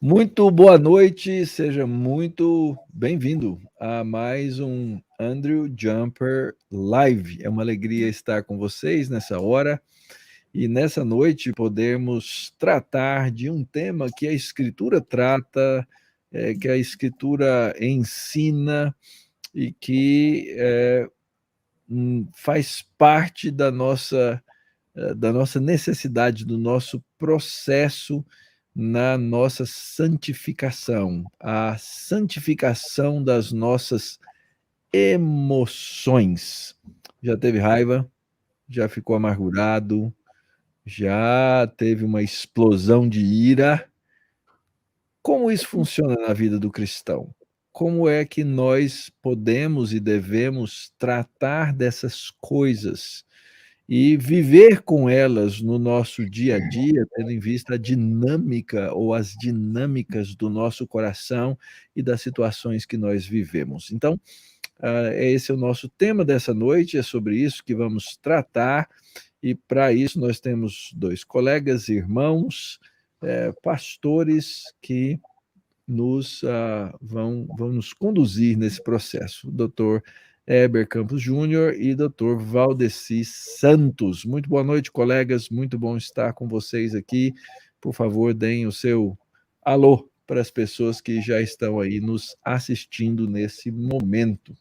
Muito boa noite, seja muito bem-vindo a mais um Andrew Jumper Live. É uma alegria estar com vocês nessa hora e nessa noite podermos tratar de um tema que a Escritura trata, que a Escritura ensina e que faz parte da nossa necessidade, do nosso processo na nossa santificação, a santificação das nossas emoções. Já teve raiva? Já ficou amargurado? Já teve uma explosão de ira? Como isso funciona na vida do cristão? Como é que nós podemos e devemos tratar dessas coisas e viver com elas no nosso dia a dia, tendo em vista a dinâmica ou as dinâmicas do nosso coração e das situações que nós vivemos. Então, esse é o nosso tema dessa noite, é sobre isso que vamos tratar, e para isso nós temos dois colegas, irmãos, pastores que vão nos conduzir nesse processo. O doutor Heber Campos Júnior e doutor Valdeci Santos. Muito boa noite, colegas. Muito bom estar com vocês aqui. Por favor, deem o seu alô para as pessoas que já estão aí nos assistindo nesse momento.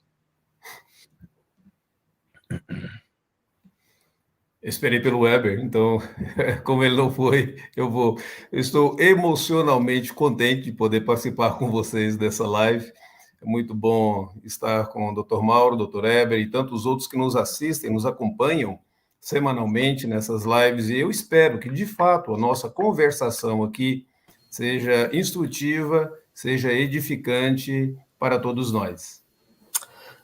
Esperei pelo Weber, então, como ele não foi, eu vou. Eu estou emocionalmente contente de poder participar com vocês dessa live. É muito bom estar com o Dr. Mauro, o Dr. Weber e tantos outros que nos assistem, nos acompanham semanalmente nessas lives. E eu espero que, de fato, a nossa conversação aqui seja instrutiva, seja edificante para todos nós.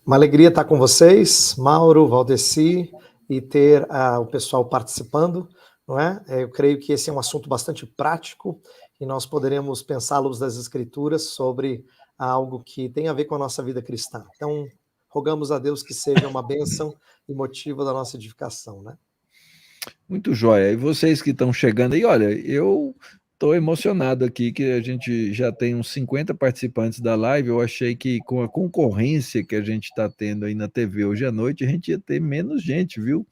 Uma alegria estar com vocês, Mauro, Valdeci, e ter o pessoal participando, não é? Eu creio que esse é um assunto bastante prático e nós poderemos pensar à luz das Escrituras sobre algo que tem a ver com a nossa vida cristã. Então, rogamos a Deus que seja uma bênção e motivo da nossa edificação, né? Muito jóia. E vocês que estão chegando aí, olha, eu estou emocionado aqui que a gente já tem uns 50 participantes da live. Eu achei que com a concorrência que a gente está tendo aí na TV hoje à noite, a gente ia ter menos gente, viu?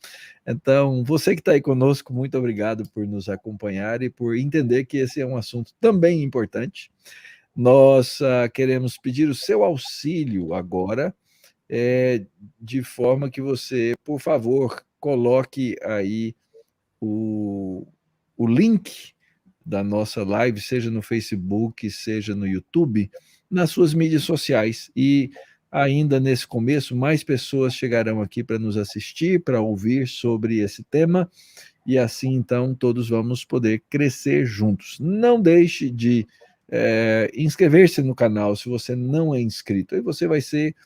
Então, você que está aí conosco, muito obrigado por nos acompanhar e por entender que esse é um assunto também importante. Nós queremos pedir o seu auxílio agora, de forma que você, por favor, coloque aí o link da nossa live, seja no Facebook, seja no YouTube, nas suas mídias sociais. E ainda nesse começo, mais pessoas chegarão aqui para nos assistir, para ouvir sobre esse tema, e assim, então, todos vamos poder crescer juntos. Não deixe de inscrever-se no canal se você não é inscrito, aí você vai ser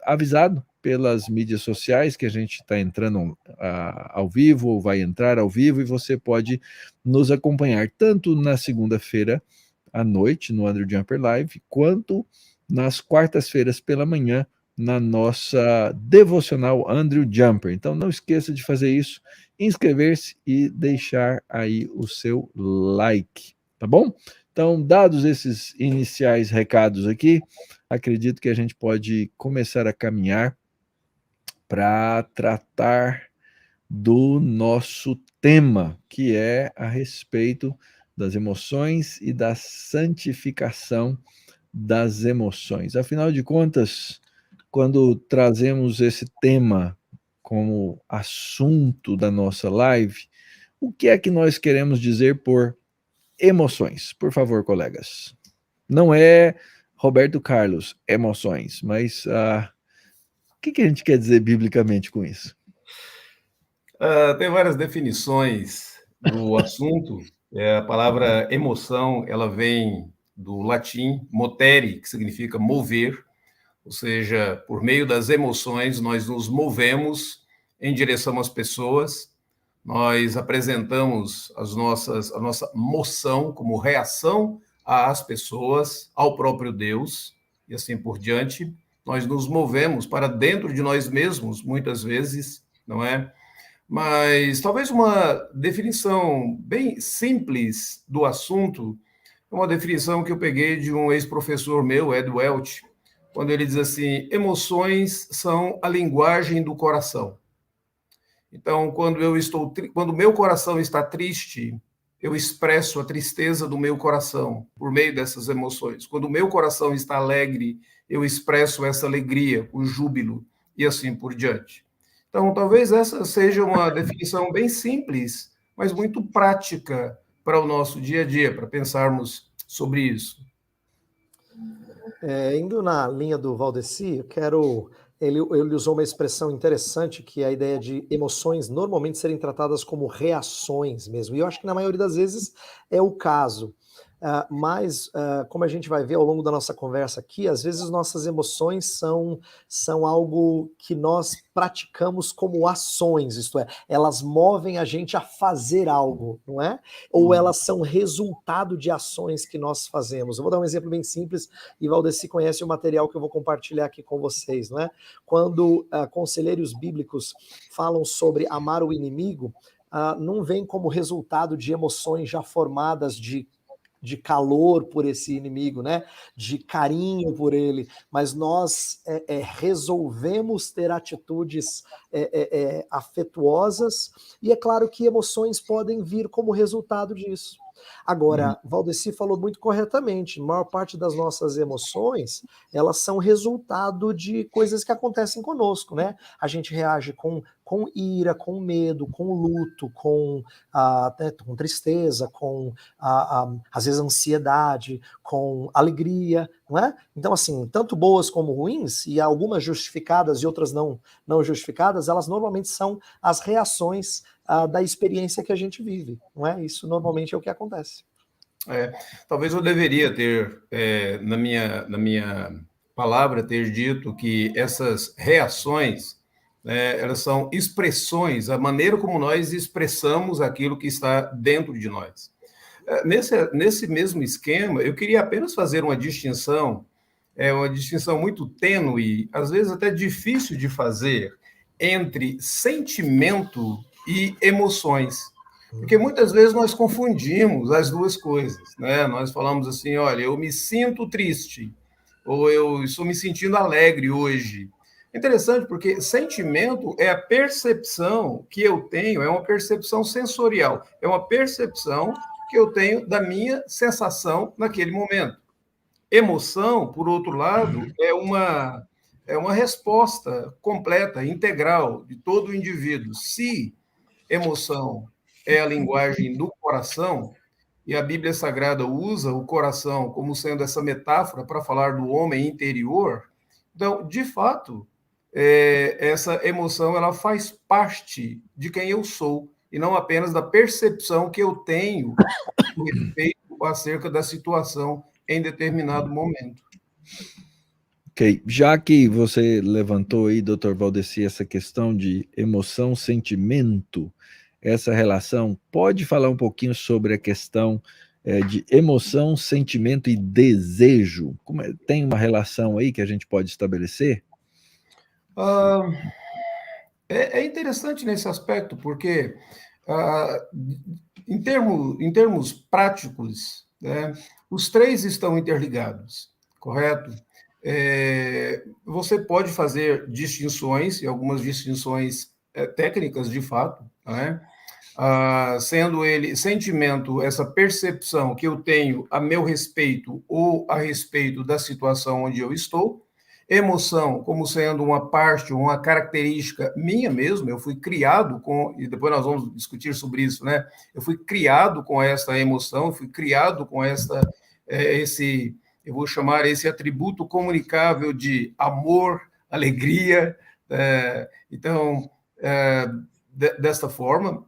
avisado pelas mídias sociais que a gente está entrando ao vivo, ou vai entrar ao vivo, e você pode nos acompanhar tanto na segunda-feira à noite, no Andrew Jumper Live, quanto nas quartas-feiras pela manhã, na nossa devocional Andrew Jumper. Então não esqueça de fazer isso, inscrever-se e deixar aí o seu like, tá bom? Então, dados esses iniciais recados aqui, acredito que a gente pode começar a caminhar para tratar do nosso tema, que é a respeito das emoções e da santificação das emoções. Afinal de contas, quando trazemos esse tema como assunto da nossa live, o que é que nós queremos dizer por emoções? Por favor, colegas. Não é Roberto Carlos, emoções, mas o que a gente quer dizer biblicamente com isso? Tem várias definições do assunto. A palavra emoção, ela vem do latim motere, que significa mover, ou seja, por meio das emoções nós nos movemos em direção às pessoas, nós apresentamos a nossa moção como reação às pessoas, ao próprio Deus, e assim por diante. Nós nos movemos para dentro de nós mesmos, muitas vezes, não é? Mas talvez uma definição bem simples do assunto É uma definição que eu peguei de um ex-professor meu, Ed Welch, quando ele diz assim: emoções são a linguagem do coração. Então, quando meu coração está triste, eu expresso a tristeza do meu coração por meio dessas emoções. Quando o meu coração está alegre, eu expresso essa alegria, o júbilo, e assim por diante. Então, talvez essa seja uma definição bem simples, mas muito prática para o nosso dia a dia, para pensarmos sobre isso. Indo na linha do Valdeci, ele usou uma expressão interessante, que é a ideia de emoções normalmente serem tratadas como reações mesmo. E eu acho que na maioria das vezes é o caso. Mas, como a gente vai ver ao longo da nossa conversa aqui, às vezes nossas emoções são algo que nós praticamos como ações, isto é, elas movem a gente a fazer algo, não é? Ou elas são resultado de ações que nós fazemos. Eu vou dar um exemplo bem simples, e Valdeci conhece o material que eu vou compartilhar aqui com vocês, não é? Quando conselheiros bíblicos falam sobre amar o inimigo, não vem como resultado de emoções já formadas de calor por esse inimigo, né? De carinho por ele, mas nós resolvemos ter atitudes afetuosas, e é claro que emoções podem vir como resultado disso. Agora, Valdeci falou muito corretamente, a maior parte das nossas emoções, elas são resultado de coisas que acontecem conosco, né? A gente reage com ira, com medo, com luto, com tristeza, com às vezes ansiedade, com alegria, não é? Então, assim, tanto boas como ruins, e algumas justificadas e outras não justificadas, elas normalmente são as reações da experiência que a gente vive, não é? Isso normalmente é o que acontece. Talvez eu deveria ter, na minha palavra, ter dito que essas reações, elas são expressões, a maneira como nós expressamos aquilo que está dentro de nós. Nesse mesmo esquema, eu queria apenas fazer uma distinção muito tênue, às vezes até difícil de fazer, entre sentimento e emoções. Porque muitas vezes nós confundimos as duas coisas, né? Nós falamos assim: olha, eu me sinto triste, ou eu estou me sentindo alegre hoje. Interessante, porque sentimento é a percepção que eu tenho, é uma percepção sensorial, é uma percepção que eu tenho da minha sensação naquele momento. Emoção, por outro lado, é uma resposta completa, integral de todo o indivíduo. Se emoção é a linguagem do coração, e a Bíblia Sagrada usa o coração como sendo essa metáfora para falar do homem interior, então, de fato, essa emoção ela faz parte de quem eu sou, e não apenas da percepção que eu tenho a respeito acerca da situação em determinado momento. Ok, já que você levantou aí, doutor Valdeci, essa questão de emoção, sentimento, essa relação, pode falar um pouquinho sobre a questão de emoção, sentimento e desejo? Tem uma relação aí que a gente pode estabelecer? É interessante nesse aspecto, porque em termos práticos, né, os três estão interligados, correto? Você pode fazer distinções, e algumas distinções técnicas de fato, né? Sendo ele sentimento, essa percepção que eu tenho a meu respeito ou a respeito da situação onde eu estou, emoção como sendo uma parte, uma característica minha mesmo, eu fui criado com, e depois nós vamos discutir sobre isso, né? Eu fui criado com essa emoção, eu fui criado com eu vou chamar esse atributo comunicável de amor, alegria, então, desta forma,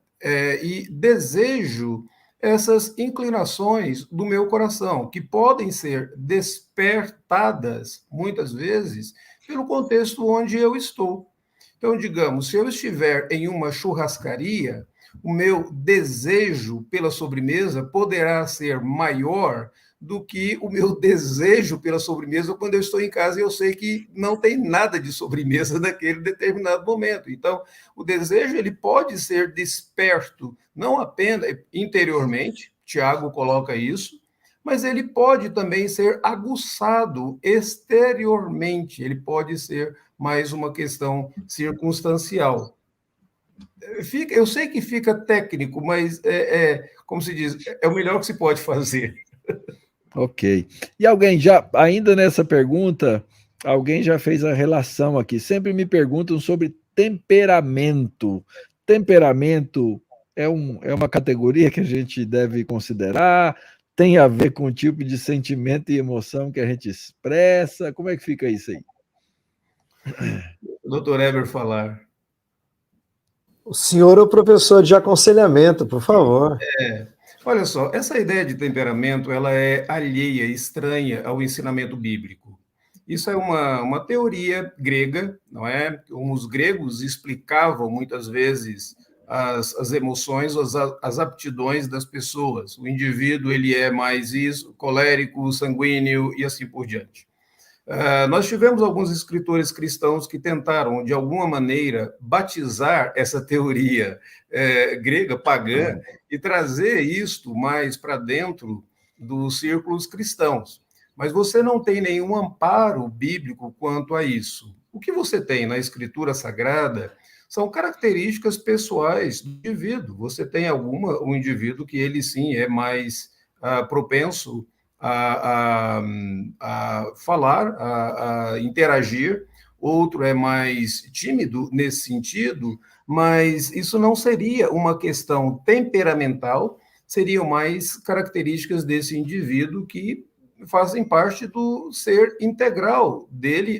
e desejo essas inclinações do meu coração, que podem ser despertadas, muitas vezes, pelo contexto onde eu estou. Então, digamos, se eu estiver em uma churrascaria, o meu desejo pela sobremesa poderá ser maior do que o meu desejo pela sobremesa quando eu estou em casa e eu sei que não tem nada de sobremesa naquele determinado momento. Então, o desejo ele pode ser desperto, não apenas interiormente, Tiago coloca isso, mas ele pode também ser aguçado exteriormente, ele pode ser mais uma questão circunstancial. Eu sei que fica técnico, mas como se diz, é o melhor que se pode fazer. Ok. E alguém já, ainda nessa pergunta, alguém já fez a relação aqui. Sempre me perguntam sobre temperamento. Temperamento é uma categoria que a gente deve considerar? Tem a ver com o tipo de sentimento e emoção que a gente expressa? Como é que fica isso aí? Doutor Eber falar. O senhor é o professor de aconselhamento, por favor. Olha só, essa ideia de temperamento, ela é alheia, estranha ao ensinamento bíblico. Isso é uma teoria grega, não é? Os gregos explicavam muitas vezes as emoções, as aptidões das pessoas. O indivíduo, ele é mais isso, colérico, sanguíneo e assim por diante. Nós tivemos alguns escritores cristãos que tentaram, de alguma maneira, batizar essa teoria grega, pagã, e trazer isto mais para dentro dos círculos cristãos. Mas você não tem nenhum amparo bíblico quanto a isso. O que você tem na Escritura Sagrada são características pessoais do indivíduo. Você tem um indivíduo que ele sim é mais propenso a falar, a interagir, outro é mais tímido nesse sentido, mas isso não seria uma questão temperamental, seriam mais características desse indivíduo que fazem parte do ser integral dele,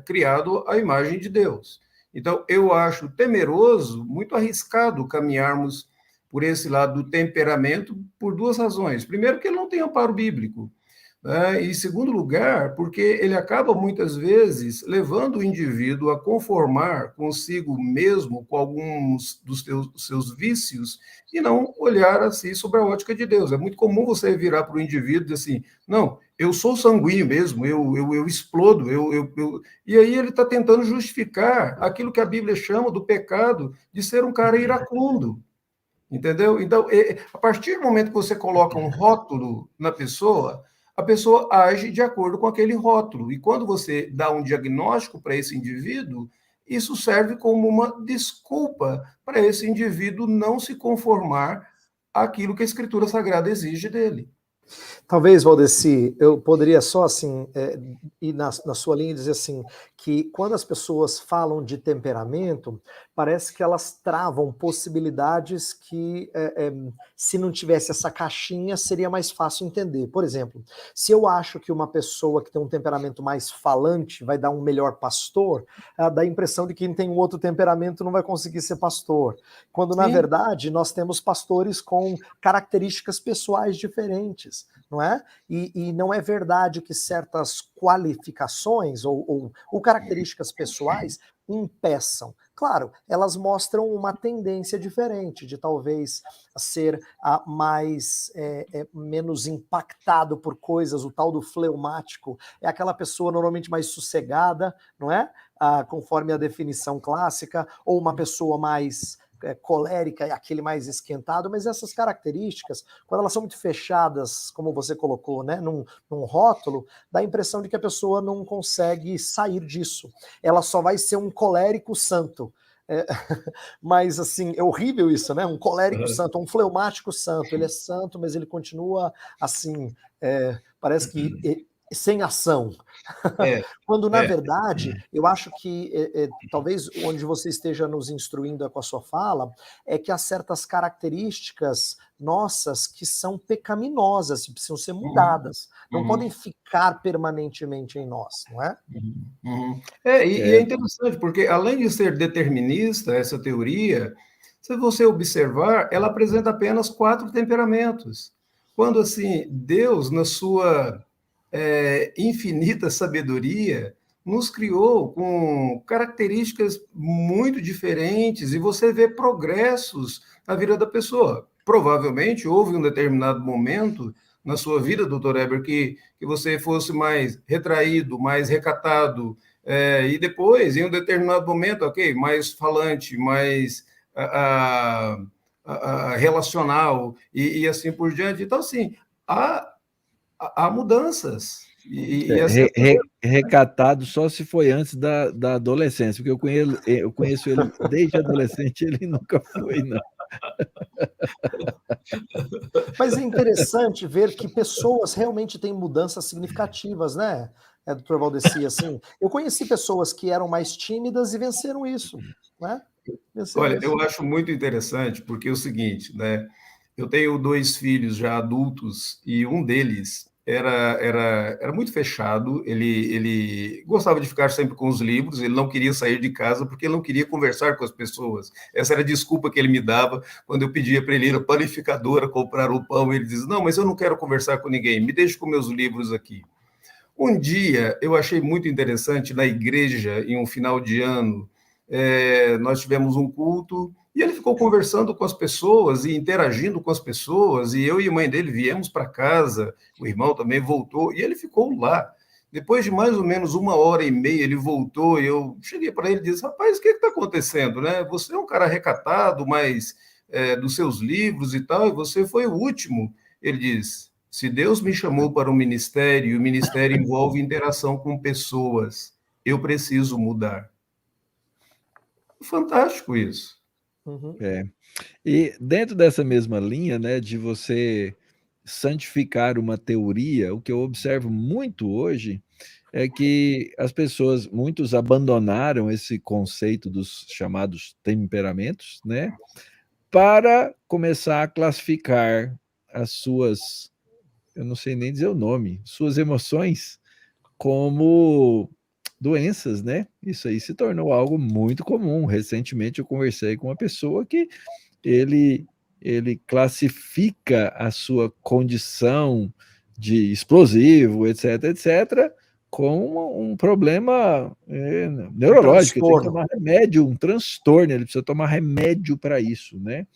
criado à imagem de Deus. Então, eu acho temeroso, muito arriscado caminharmos por esse lado do temperamento, por duas razões. Primeiro, que ele não tem amparo bíblico. Né? E, em segundo lugar, porque ele acaba, muitas vezes, levando o indivíduo a conformar consigo mesmo com alguns dos seus vícios e não olhar assim sobre a ótica de Deus. É muito comum você virar para o indivíduo e dizer assim, não, eu sou sanguíneo mesmo, eu explodo, e aí ele está tentando justificar aquilo que a Bíblia chama do pecado de ser um cara iracundo. Entendeu? Então, a partir do momento que você coloca um rótulo na pessoa, a pessoa age de acordo com aquele rótulo. E quando você dá um diagnóstico para esse indivíduo, isso serve como uma desculpa para esse indivíduo não se conformar àquilo que a Escritura Sagrada exige dele. Talvez, Valdeci, eu poderia só assim ir na sua linha e dizer assim, que quando as pessoas falam de temperamento, parece que elas travam possibilidades que, se não tivesse essa caixinha, seria mais fácil entender. Por exemplo, se eu acho que uma pessoa que tem um temperamento mais falante vai dar um melhor pastor, dá a impressão de que quem tem um outro temperamento não vai conseguir ser pastor. Quando, na verdade, nós temos pastores com características pessoais diferentes, não é? E não é verdade que certas qualificações ou características pessoais impeçam. Claro, elas mostram uma tendência diferente de talvez ser menos impactado por coisas, o tal do fleumático, é aquela pessoa normalmente mais sossegada, não é? Conforme a definição clássica, ou uma pessoa mais colérica e aquele mais esquentado, mas essas características, quando elas são muito fechadas, como você colocou, né, num rótulo, dá a impressão de que a pessoa não consegue sair disso. Ela só vai ser um colérico santo. Mas assim, é horrível isso, né? Um colérico santo, um fleumático santo. Ele é santo, mas ele continua assim, parece que sem ação. Quando, na verdade, eu acho que talvez onde você esteja nos instruindo com a sua fala, é que há certas características nossas que são pecaminosas, que precisam ser mudadas. Não podem ficar permanentemente em nós, não é? E é interessante, porque além de ser determinista, essa teoria, se você observar, ela apresenta apenas 4 temperamentos. Quando, assim, Deus, na sua infinita sabedoria, nos criou com características muito diferentes e você vê progressos na vida da pessoa. Provavelmente houve um determinado momento na sua vida, doutor Eber, que você fosse mais retraído, mais recatado, e depois, em um determinado momento, ok, mais falante, mais relacional e assim por diante. Então, assim, há há mudanças. E essa recatado só se foi antes da adolescência, porque eu conheço ele desde adolescente, ele nunca foi, não. Mas é interessante ver que pessoas realmente têm mudanças significativas, né, doutor Valdeci? Assim, eu conheci pessoas que eram mais tímidas e venceram isso, né? Olha, eu acho muito interessante, porque é o seguinte, né? Eu tenho 2 filhos já adultos e um deles era muito fechado, ele gostava de ficar sempre com os livros, ele não queria sair de casa porque ele não queria conversar com as pessoas. Essa era a desculpa que ele me dava quando eu pedia para ele ir à panificadora comprar o pão, ele dizia, não, mas eu não quero conversar com ninguém, me deixe com meus livros aqui. Um dia, eu achei muito interessante, na igreja, em um final de ano, nós tivemos um culto e ele ficou conversando com as pessoas e interagindo com as pessoas, e eu e a mãe dele viemos para casa, o irmão também voltou, e ele ficou lá. Depois de mais ou menos 1h30, ele voltou, e eu cheguei para ele e disse, rapaz, o que está acontecendo? Né? Você é um cara recatado, mas dos seus livros e tal, e você foi o último. Ele disse, se Deus me chamou para um ministério, e o ministério envolve interação com pessoas, eu preciso mudar. Fantástico isso. Uhum. E dentro dessa mesma linha, né, de você santificar uma teoria, o que eu observo muito hoje é que as pessoas, muitos abandonaram esse conceito dos chamados temperamentos, né, para começar a classificar as suas, eu não sei nem dizer o nome, suas emoções como doenças, né? Isso aí se tornou algo muito comum. Recentemente eu conversei com uma pessoa que ele classifica a sua condição de explosivo, etc., etc., com um problema neurológico. Ele tem que tomar remédio, um transtorno, ele precisa tomar remédio para isso, né?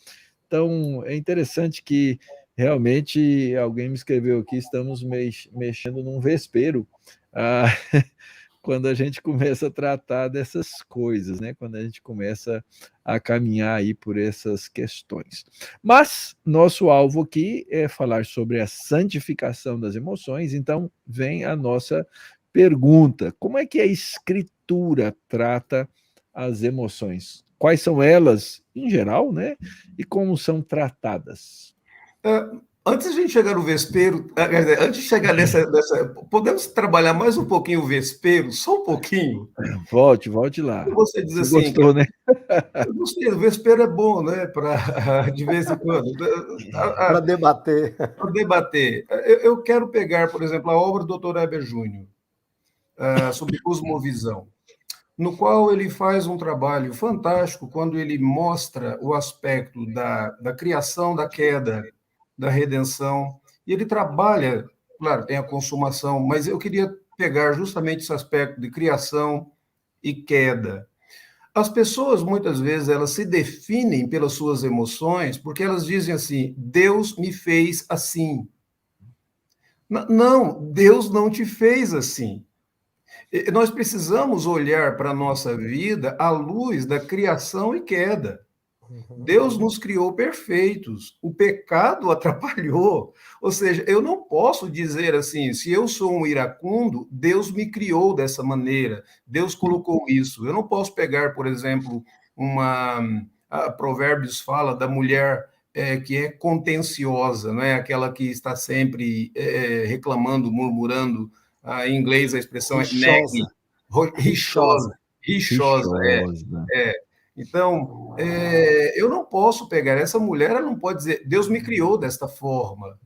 Então, é interessante que realmente alguém me escreveu aqui, estamos mexendo num vespeiro, quando a gente começa a tratar dessas coisas, né? Quando a gente começa a caminhar aí por essas questões. Mas nosso alvo aqui é falar sobre a santificação das emoções, então vem a nossa pergunta: como é que a Escritura trata as emoções? Quais são elas, em geral, né? E como são tratadas? Antes de a gente chegar no vespeiro, antes de chegar nessa, podemos trabalhar mais um pouquinho o vespeiro, só um pouquinho? Volte lá. Você diz Você assim, gostou, né? Eu gostei, o vespeiro é bom, né? Para de vez em quando. Para debater. Para debater. Eu quero pegar, por exemplo, a obra do Dr. Heber Júnior, sobre cosmovisão, no qual ele faz um trabalho fantástico quando ele mostra o aspecto da criação, da queda, da redenção, e ele trabalha, claro, tem a consumação, mas eu queria pegar justamente esse aspecto de criação e queda. As pessoas, muitas vezes, elas se definem pelas suas emoções porque elas dizem assim, Deus me fez assim. Não, Deus não te fez assim. Nós precisamos olhar para a nossa vida à luz da criação e queda. Deus nos criou perfeitos, o pecado atrapalhou. Ou seja, eu não posso dizer assim, se eu sou um iracundo, Deus me criou dessa maneira, Deus colocou isso. Eu não posso pegar, por exemplo, Provérbios fala da mulher que é contenciosa, não é aquela que está sempre reclamando, murmurando. Em inglês a expressão é nagging, rixosa. Então, eu não posso pegar essa mulher, ela não pode dizer, Deus me criou desta forma.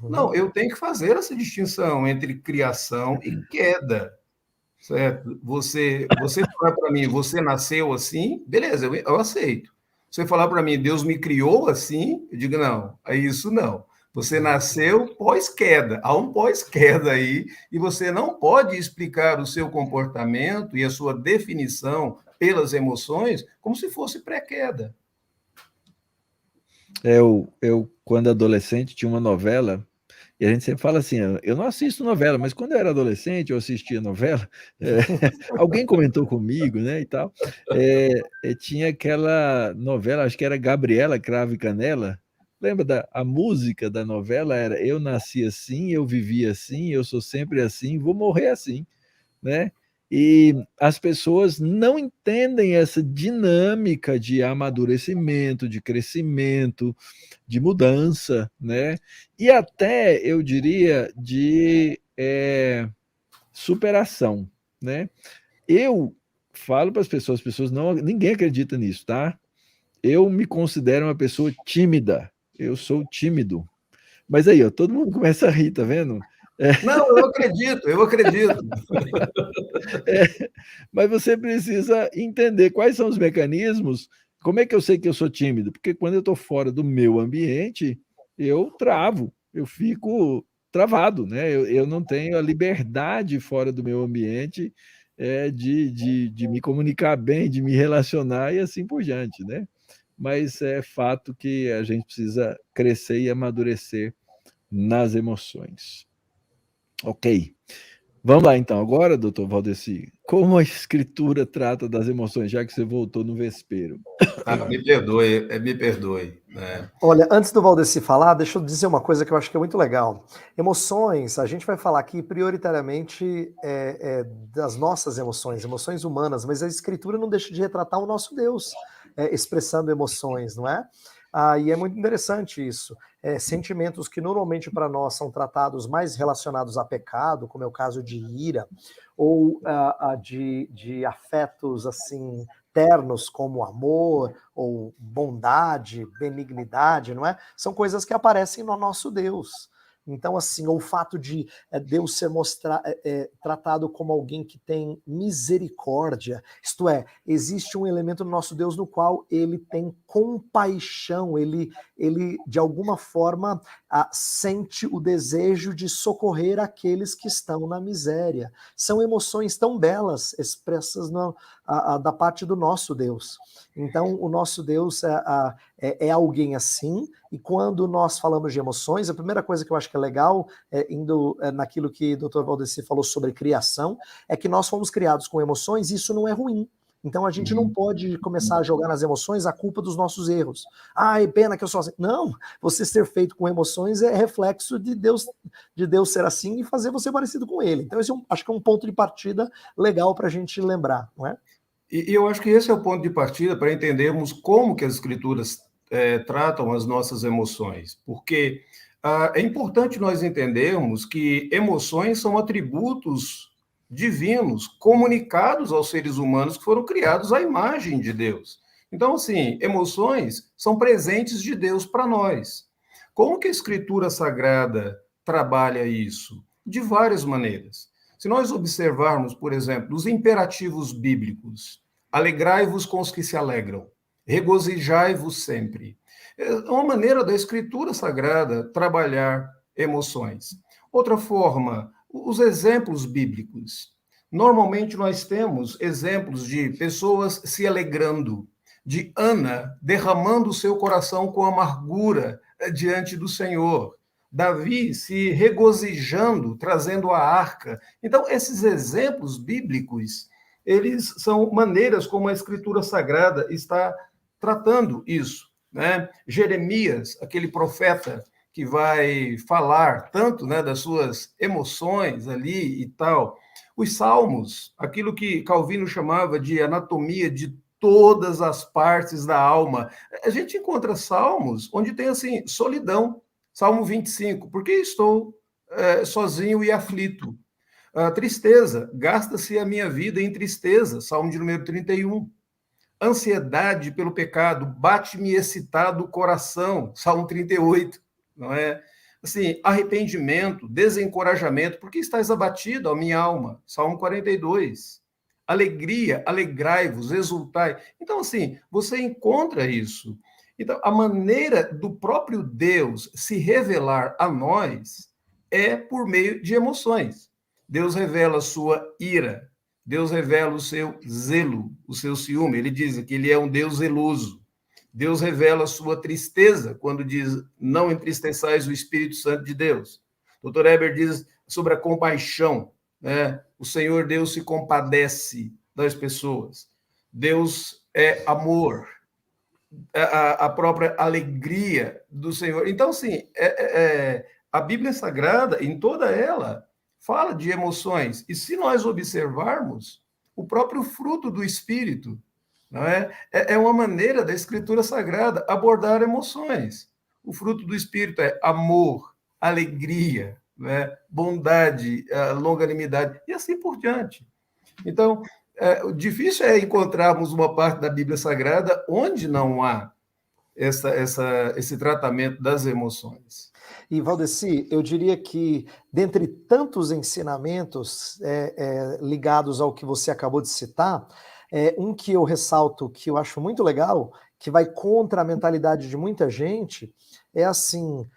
Não, eu tenho que fazer essa distinção entre criação e queda. Certo? Você falar para mim, você nasceu assim, beleza, eu aceito. Você falar para mim, Deus me criou assim, eu digo, não, é isso não. Você nasceu pós-queda, há um pós-queda aí, e você não pode explicar o seu comportamento e a sua definição pelas emoções como se fosse pré-queda. Eu, quando adolescente, tinha uma novela, e a gente sempre fala assim, eu não assisto novela, mas quando eu era adolescente, eu assistia novela, alguém comentou comigo, né, e tal, tinha aquela novela, acho que era Gabriela Cravo e Canela, Lembra a música da novela era eu nasci assim, eu vivi assim, eu sou sempre assim, vou morrer assim, né? E as pessoas não entendem essa dinâmica de amadurecimento, de crescimento, de mudança, né? E até, eu diria, de superação, né? Eu falo para as pessoas não, ninguém acredita nisso, tá? Eu me considero uma pessoa tímida, eu sou tímido. Mas aí, ó, todo mundo começa a rir, tá vendo? Não, eu acredito, eu acredito. Mas você precisa entender quais são os mecanismos. Como é que eu sei que eu sou tímido? Porque quando eu estou fora do meu ambiente, eu travo, eu fico travado, né? Eu não tenho a liberdade fora do meu ambiente de me comunicar bem, de me relacionar e assim por diante, né? Mas é fato que a gente precisa crescer e amadurecer nas emoções. Ok. Vamos lá, então. Agora, doutor Valdeci, como a escritura trata das emoções, já que você voltou no vespeiro? Me perdoe, né? Olha, antes do Valdeci falar, deixa eu dizer uma coisa que eu acho que é muito legal. Emoções, a gente vai falar aqui prioritariamente das nossas emoções, emoções humanas, mas a escritura não deixa de retratar o nosso Deus expressando emoções, não é? E é muito interessante isso. Sentimentos que normalmente para nós são tratados mais relacionados a pecado, como é o caso de ira, ou de afetos assim ternos como amor ou bondade, benignidade, não é? São coisas que aparecem no nosso Deus. Então, assim, o fato de Deus ser tratado como alguém que tem misericórdia, isto é, existe um elemento no nosso Deus no qual ele tem compaixão, ele de alguma forma sente o desejo de socorrer aqueles que estão na miséria. São emoções tão belas expressas da parte do nosso Deus. Então, o nosso Deus é alguém assim, e quando nós falamos de emoções, a primeira coisa que eu acho que é legal, indo naquilo que o Dr. Valdeci falou sobre criação, é que nós fomos criados com emoções e isso não é ruim. Então a gente não pode começar a jogar nas emoções a culpa dos nossos erros. É pena que eu sou assim. Não, você ser feito com emoções é reflexo de Deus ser assim e fazer você parecido com ele. Então esse acho que é um ponto de partida legal para a gente lembrar, não é? E eu acho que esse é o ponto de partida para entendermos como que as escrituras tratam as nossas emoções, porque é importante nós entendermos que emoções são atributos divinos comunicados aos seres humanos que foram criados à imagem de Deus. Então, assim, emoções são presentes de Deus para nós. Como que a Escritura Sagrada trabalha isso? De várias maneiras. Se nós observarmos, por exemplo, os imperativos bíblicos, alegrai-vos com os que se alegram, regozijai-vos sempre. É uma maneira da Escritura Sagrada trabalhar emoções. Outra forma, os exemplos bíblicos. Normalmente nós temos exemplos de pessoas se alegrando, de Ana derramando o seu coração com amargura diante do Senhor, Davi se regozijando, trazendo a arca. Então, esses exemplos bíblicos, eles são maneiras como a Escritura Sagrada está tratando isso, né? Jeremias, aquele profeta que vai falar tanto, né, das suas emoções ali e tal. Os salmos, aquilo que Calvino chamava de anatomia de todas as partes da alma. A gente encontra salmos onde tem assim solidão. Salmo 25, por que estou sozinho e aflito? Tristeza, gasta-se a minha vida em tristeza. Salmo de número 31. Ansiedade pelo pecado, bate-me excitado o coração. Salmo 38, não é? Assim, arrependimento, desencorajamento, por que estás abatido, ó minha alma? Salmo 42. Alegria, alegrai-vos, exultai. Então, assim, você encontra isso. Então, a maneira do próprio Deus se revelar a nós é por meio de emoções. Deus revela a sua ira, Deus revela o seu zelo, o seu ciúme. Ele diz que ele é um Deus zeloso. Deus revela a sua tristeza quando diz, não entristeçais o Espírito Santo de Deus. Dr. Eber diz sobre a compaixão, né? O Senhor Deus se compadece das pessoas. Deus é amor. a própria alegria do Senhor. Então, assim, a Bíblia Sagrada, em toda ela, fala de emoções. E se nós observarmos, o próprio fruto do Espírito, não é? É uma maneira da Escritura Sagrada abordar emoções. O fruto do Espírito é amor, alegria, né? Bondade, longanimidade, e assim por diante. Então, o difícil é encontrarmos uma parte da Bíblia Sagrada onde não há esse tratamento das emoções. E, Valdeci, eu diria que, dentre tantos ensinamentos ligados ao que você acabou de citar, um que eu ressalto, que eu acho muito legal, que vai contra a mentalidade de muita gente, é assim: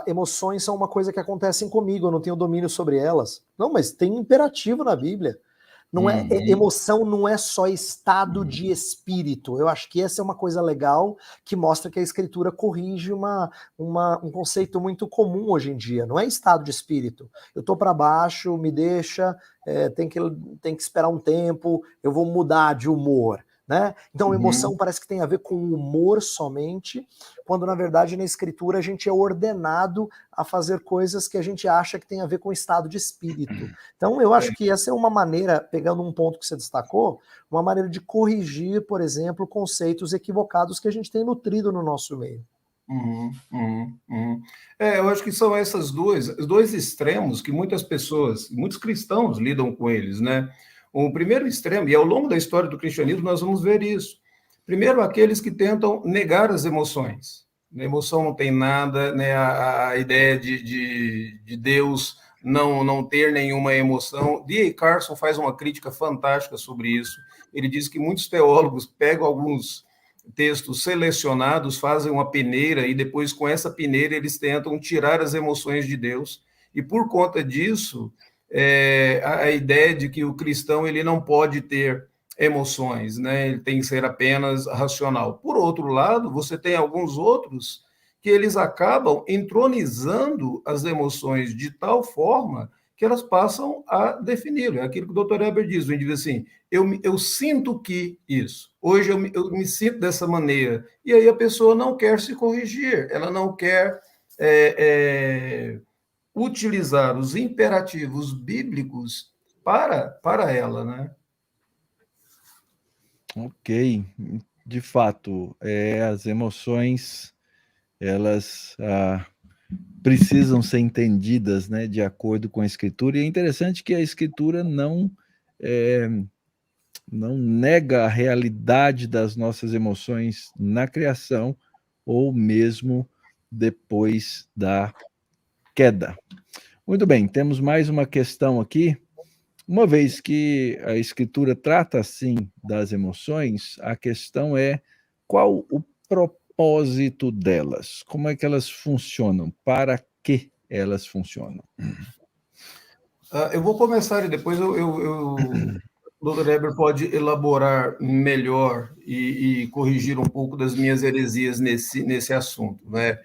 emoções são uma coisa que acontecem comigo, eu não tenho domínio sobre elas. Não, mas tem um imperativo na Bíblia. Não emoção não é só estado de espírito. Eu acho que essa é uma coisa legal que mostra que a Escritura corrige um conceito muito comum hoje em dia. Não é estado de espírito. Eu tô para baixo, me deixa, tem que esperar um tempo, eu vou mudar de humor. Né? Então, emoção parece que tem a ver com humor somente, quando na verdade na Escritura a gente é ordenado a fazer coisas que a gente acha que tem a ver com estado de espírito. Então, eu acho que essa é uma maneira, pegando um ponto que você destacou, uma maneira de corrigir, por exemplo, conceitos equivocados que a gente tem nutrido no nosso meio. Eu acho que são esses dois extremos que muitas pessoas, muitos cristãos lidam com eles, né? O primeiro extremo, e ao longo da história do cristianismo nós vamos ver isso. Primeiro, aqueles que tentam negar as emoções. A emoção não tem nada, né? A ideia de Deus não ter nenhuma emoção. D.A. Carson faz uma crítica fantástica sobre isso. Ele diz que muitos teólogos pegam alguns textos selecionados, fazem uma peneira e depois, com essa peneira, eles tentam tirar as emoções de Deus. E por conta disso, a ideia de que o cristão ele não pode ter emoções, né? Ele tem que ser apenas racional. Por outro lado, você tem alguns outros que eles acabam entronizando as emoções de tal forma que elas passam a defini-lo. É aquilo que o Dr. Eber diz, o indivíduo assim, eu sinto que isso, hoje eu me sinto dessa maneira, e aí a pessoa não quer se corrigir, ela não quer utilizar os imperativos bíblicos para ela, né? Ok, de fato, as emoções, elas precisam ser entendidas, né, de acordo com a Escritura, e é interessante que a Escritura não nega a realidade das nossas emoções na criação, ou mesmo depois da queda. Muito bem, temos mais uma questão aqui. Uma vez que a Escritura trata, assim, das emoções, a questão é qual o propósito delas? Como é que elas funcionam? Para que elas funcionam? Eu vou começar e depois o Dr. Eber pode elaborar melhor e corrigir um pouco das minhas heresias nesse assunto, né?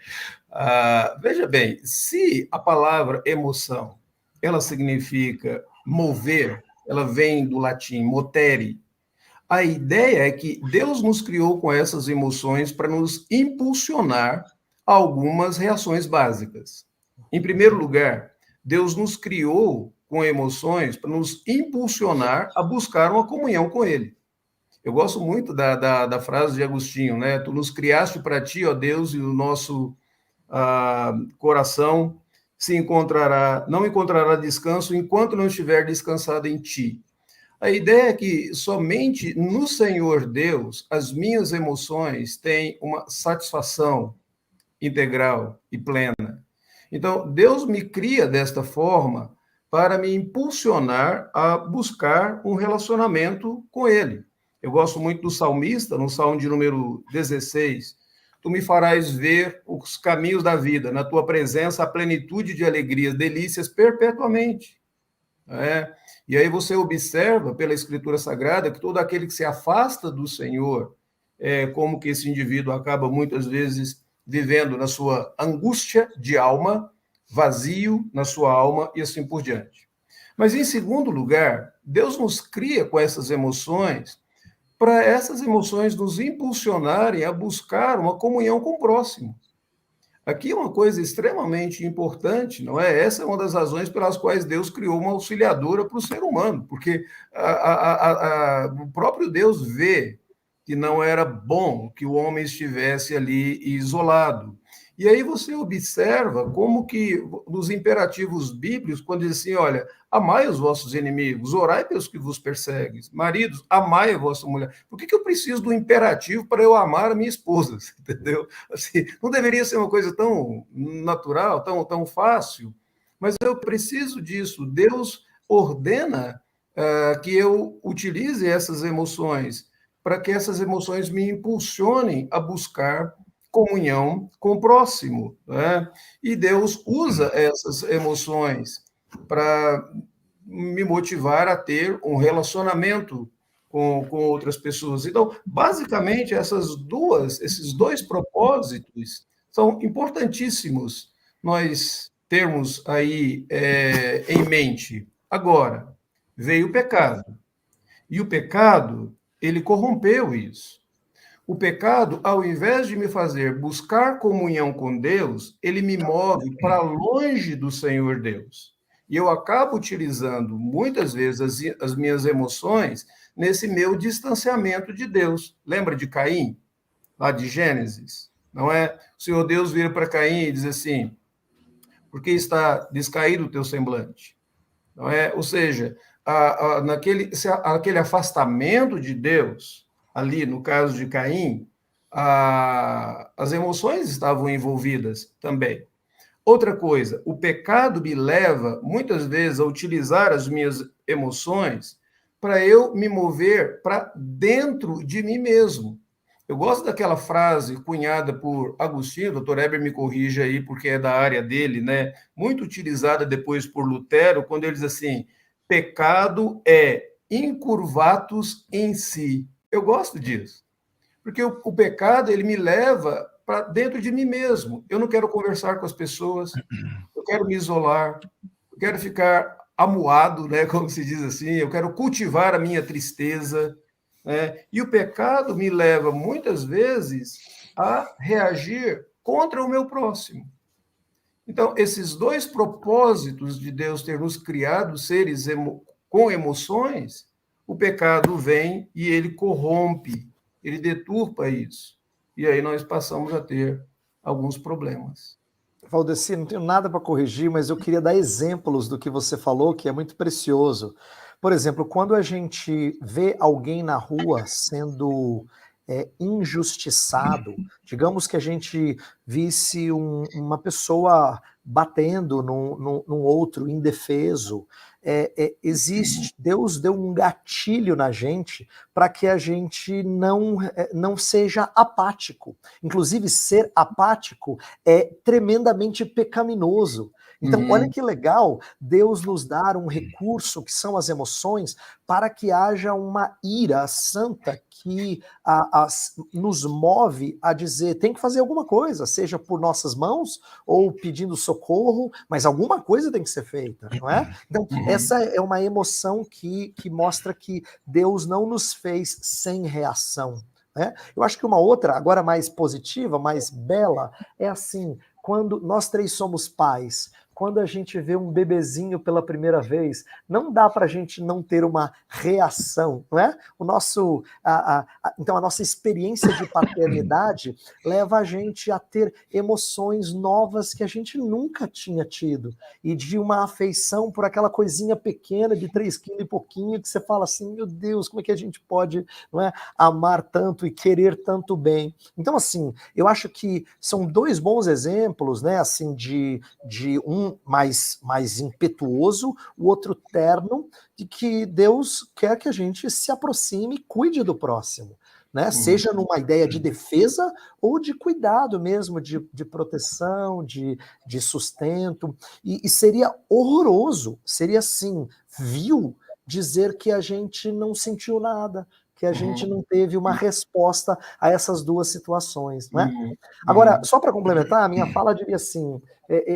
Veja bem, se a palavra emoção, ela significa mover, ela vem do latim motere, a ideia é que Deus nos criou com essas emoções para nos impulsionar a algumas reações básicas. Em primeiro lugar, Deus nos criou com emoções para nos impulsionar a buscar uma comunhão com Ele. Eu gosto muito da frase de Agostinho, né? Tu nos criaste para ti, ó Deus, e o nosso coração não encontrará descanso enquanto não estiver descansado em ti. A ideia é que somente no Senhor Deus as minhas emoções têm uma satisfação integral e plena. Então, Deus me cria desta forma para me impulsionar a buscar um relacionamento com Ele. Eu gosto muito do salmista, no Salmo de número 16, tu me farás ver os caminhos da vida, na tua presença a plenitude de alegrias, delícias perpetuamente. E aí você observa pela Escritura Sagrada que todo aquele que se afasta do Senhor, como que esse indivíduo acaba muitas vezes vivendo na sua angústia de alma, vazio na sua alma e assim por diante. Mas, em segundo lugar, Deus nos cria com essas emoções para essas emoções nos impulsionarem a buscar uma comunhão com o próximo. Aqui é uma coisa extremamente importante, não é? Essa é uma das razões pelas quais Deus criou uma auxiliadora para o ser humano, porque o próprio Deus vê que não era bom que o homem estivesse ali isolado. E aí você observa como que nos imperativos bíblicos, quando diz assim, olha, amai os vossos inimigos, orai pelos que vos perseguem, maridos, amai a vossa mulher. Por que eu preciso do imperativo para eu amar a minha esposa? Entendeu? Assim, não deveria ser uma coisa tão natural, tão fácil, mas eu preciso disso. Deus ordena que eu utilize essas emoções, para que essas emoções me impulsionem a buscar comunhão com o próximo, né? E Deus usa essas emoções para me motivar a ter um relacionamento com outras pessoas. Então, basicamente, esses dois propósitos são importantíssimos nós termos aí em mente. Agora, veio o pecado. E o pecado, ele corrompeu isso. O pecado, ao invés de me fazer buscar comunhão com Deus, ele me move para longe do Senhor Deus. E eu acabo utilizando, muitas vezes, as minhas emoções nesse meu distanciamento de Deus. Lembra de Caim, lá de Gênesis? Não é? O Senhor Deus vira para Caim e diz assim, por que está descaído o teu semblante? Não é? Ou seja, naquele afastamento de Deus, ali no caso de Caim, as emoções estavam envolvidas também. Outra coisa, o pecado me leva, muitas vezes, a utilizar as minhas emoções para eu me mover para dentro de mim mesmo. Eu gosto daquela frase cunhada por Agostinho, o doutor Eber me corrige aí, porque é da área dele, né? Muito utilizada depois por Lutero, quando ele diz assim, pecado é incurvatus em si. Eu gosto disso, porque o pecado, ele me leva para dentro de mim mesmo. Eu não quero conversar com as pessoas, eu quero me isolar, eu quero ficar amuado, né, como se diz assim, eu quero cultivar a minha tristeza, né? E o pecado me leva, muitas vezes, a reagir contra o meu próximo. Então, esses dois propósitos de Deus ter nos criado seres com emoções, o pecado vem e ele corrompe, ele deturpa isso. E aí nós passamos a ter alguns problemas. Valdeci, não tenho nada para corrigir, mas eu queria dar exemplos do que você falou, que é muito precioso. Por exemplo, quando a gente vê alguém na rua sendo injustiçado, digamos que a gente visse uma pessoa batendo num outro indefeso, existe, Deus deu um gatilho na gente para que a gente não seja apático. Inclusive, ser apático é tremendamente pecaminoso. Então, olha que legal Deus nos dar um recurso, que são as emoções, para que haja uma ira santa que nos move a dizer, tem que fazer alguma coisa, seja por nossas mãos ou pedindo socorro, mas alguma coisa tem que ser feita, não é? Então, essa é uma emoção que mostra que Deus não nos fez sem reação. Né? Eu acho que uma outra, agora mais positiva, mais bela, é assim, quando nós três somos pais, quando a gente vê um bebezinho pela primeira vez, não dá para a gente não ter uma reação, não é? Então a nossa experiência de paternidade leva a gente a ter emoções novas que a gente nunca tinha tido, e de uma afeição por aquela coisinha pequena de 3 quilos e pouquinho, que você fala assim, meu Deus, como é que a gente pode, não é, amar tanto e querer tanto bem? Então assim, eu acho que são dois bons exemplos, né, assim, de um mais impetuoso, o outro terno, de que Deus quer que a gente se aproxime e cuide do próximo, né? Seja numa ideia de defesa ou de cuidado mesmo, de proteção, de sustento. E seria horroroso, seria assim, vil, dizer que a gente não sentiu nada, que a gente não teve uma resposta a essas duas situações, não é? Agora, só para complementar, a minha fala diria assim,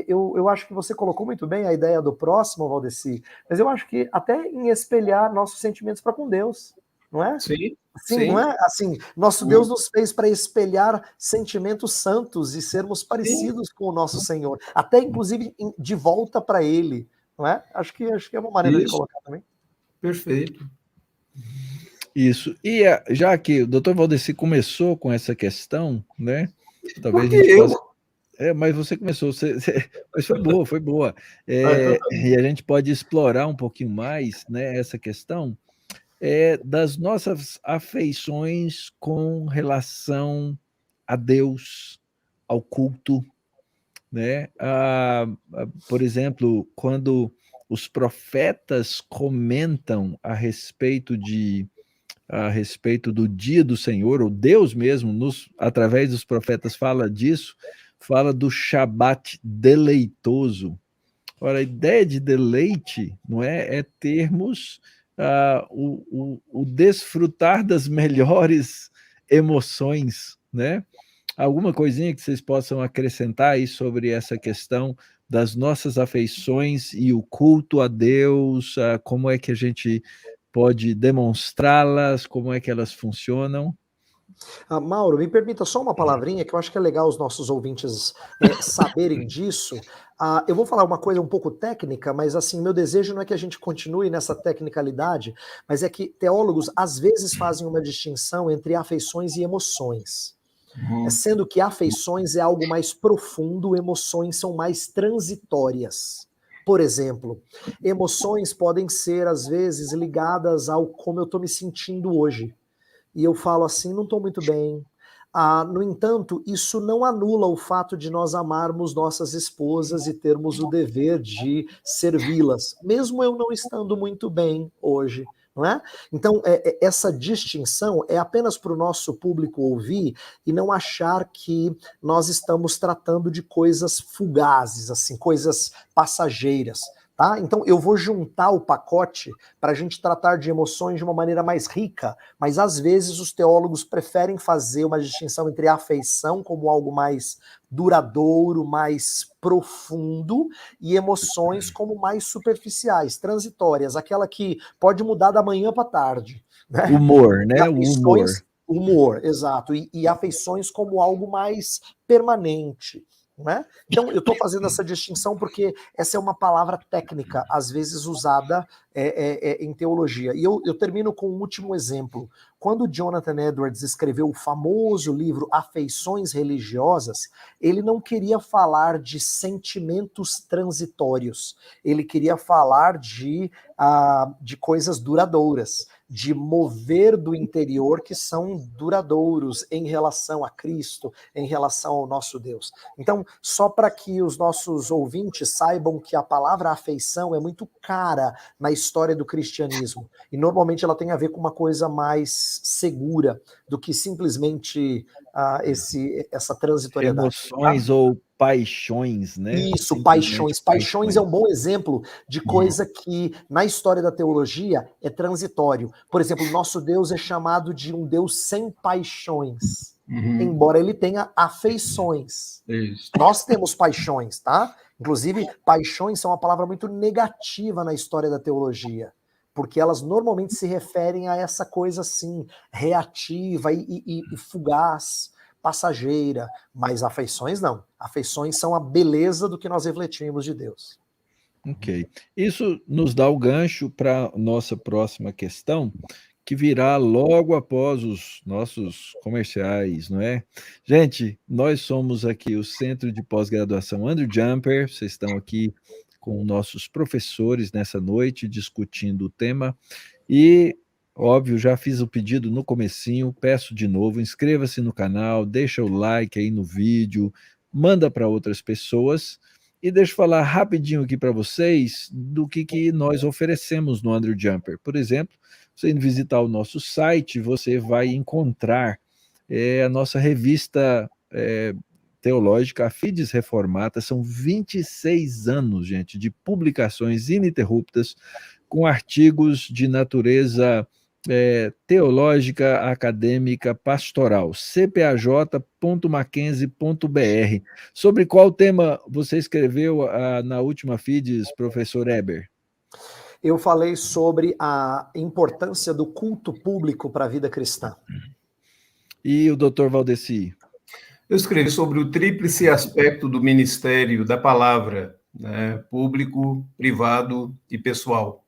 eu acho que você colocou muito bem a ideia do próximo, Valdeci, mas eu acho que até em espelhar nossos sentimentos para com Deus, não é? Sim. Sim, não é? Assim, nosso Deus nos fez para espelhar sentimentos santos e sermos parecidos com o nosso Senhor, até inclusive de volta para Ele, não é? Acho que é uma maneira de colocar também. Perfeito. Isso. E já que o doutor Valdeci começou com essa questão, né? Talvez Porque eu... mas você começou, mas foi boa, foi boa. E a gente pode explorar um pouquinho mais, né, essa questão das nossas afeições com relação a Deus, ao culto, né? Por exemplo, quando os profetas comentam a respeito do dia do Senhor, ou Deus mesmo, através dos profetas, fala disso, fala do Shabat deleitoso. Ora, a ideia de deleite não é termos o desfrutar das melhores emoções, né? Alguma coisinha que vocês possam acrescentar aí sobre essa questão das nossas afeições e o culto a Deus, como é que a gente pode demonstrá-las, como é que elas funcionam? Mauro, me permita só uma palavrinha que eu acho que é legal os nossos ouvintes saberem disso. Eu vou falar uma coisa um pouco técnica, mas assim, meu desejo não é que a gente continue nessa tecnicalidade, mas é que teólogos às vezes fazem uma distinção entre afeições e emoções. Sendo que afeições é algo mais profundo, emoções são mais transitórias. Por exemplo, emoções podem ser às vezes ligadas ao como eu estou me sentindo hoje. E eu falo assim, não estou muito bem. No entanto, isso não anula o fato de nós amarmos nossas esposas e termos o dever de servi-las, mesmo eu não estando muito bem hoje. Não é? Então, essa distinção é apenas para o nosso público ouvir e não achar que nós estamos tratando de coisas fugazes, assim, coisas passageiras. Tá? Então eu vou juntar o pacote para a gente tratar de emoções de uma maneira mais rica, mas às vezes os teólogos preferem fazer uma distinção entre a afeição como algo mais duradouro, mais profundo, e emoções como mais superficiais, transitórias, aquela que pode mudar da manhã para tarde. Né? Humor, né? O humor. Humor, exato. E afeições como algo mais permanente. Né? Então, eu estou fazendo essa distinção porque essa é uma palavra técnica, às vezes usada em teologia. E eu termino com um último exemplo. Quando Jonathan Edwards escreveu o famoso livro Afeições Religiosas, ele não queria falar de sentimentos transitórios, ele queria falar de coisas duradouras, de mover do interior que são duradouros em relação a Cristo, em relação ao nosso Deus. Então, só para que os nossos ouvintes saibam que a palavra afeição é muito cara na história do cristianismo, e normalmente ela tem a ver com uma coisa mais segura do que simplesmente essa transitoriedade. Emoções, tá? Ou paixões, né? Isso, paixões. Paixões é um bom exemplo de coisa que, na história da teologia, é transitório. Por exemplo, nosso Deus é chamado de um Deus sem paixões, embora ele tenha afeições. Isso. Nós temos paixões, tá? Inclusive, paixões são uma palavra muito negativa na história da teologia, porque elas normalmente se referem a essa coisa assim, reativa e fugaz, passageira, mas afeições não. Afeições são a beleza do que nós refletimos de Deus. Ok. Isso nos dá o gancho para a nossa próxima questão, que virá logo após os nossos comerciais, não é? Gente, nós somos aqui o Centro de Pós-Graduação Andrew Jumper, vocês estão aqui com nossos professores nessa noite, discutindo o tema, e, óbvio, já fiz o pedido no comecinho, peço de novo, inscreva-se no canal, deixa o like aí no vídeo, manda para outras pessoas, e deixa eu falar rapidinho aqui para vocês do que nós oferecemos no Andrew Jumper. Por exemplo, você indo visitar o nosso site, você vai encontrar a nossa revista teológica, a Fides Reformata. São 26 anos, gente, de publicações ininterruptas, com artigos de natureza teológica, acadêmica, pastoral, cpaj.mackenzie.br. Sobre qual tema você escreveu na última Fides, professor Eber? Eu falei sobre a importância do culto público para a vida cristã. E o doutor Valdeci? Eu escrevi sobre o tríplice aspecto do ministério da palavra, né? Público, privado e pessoal.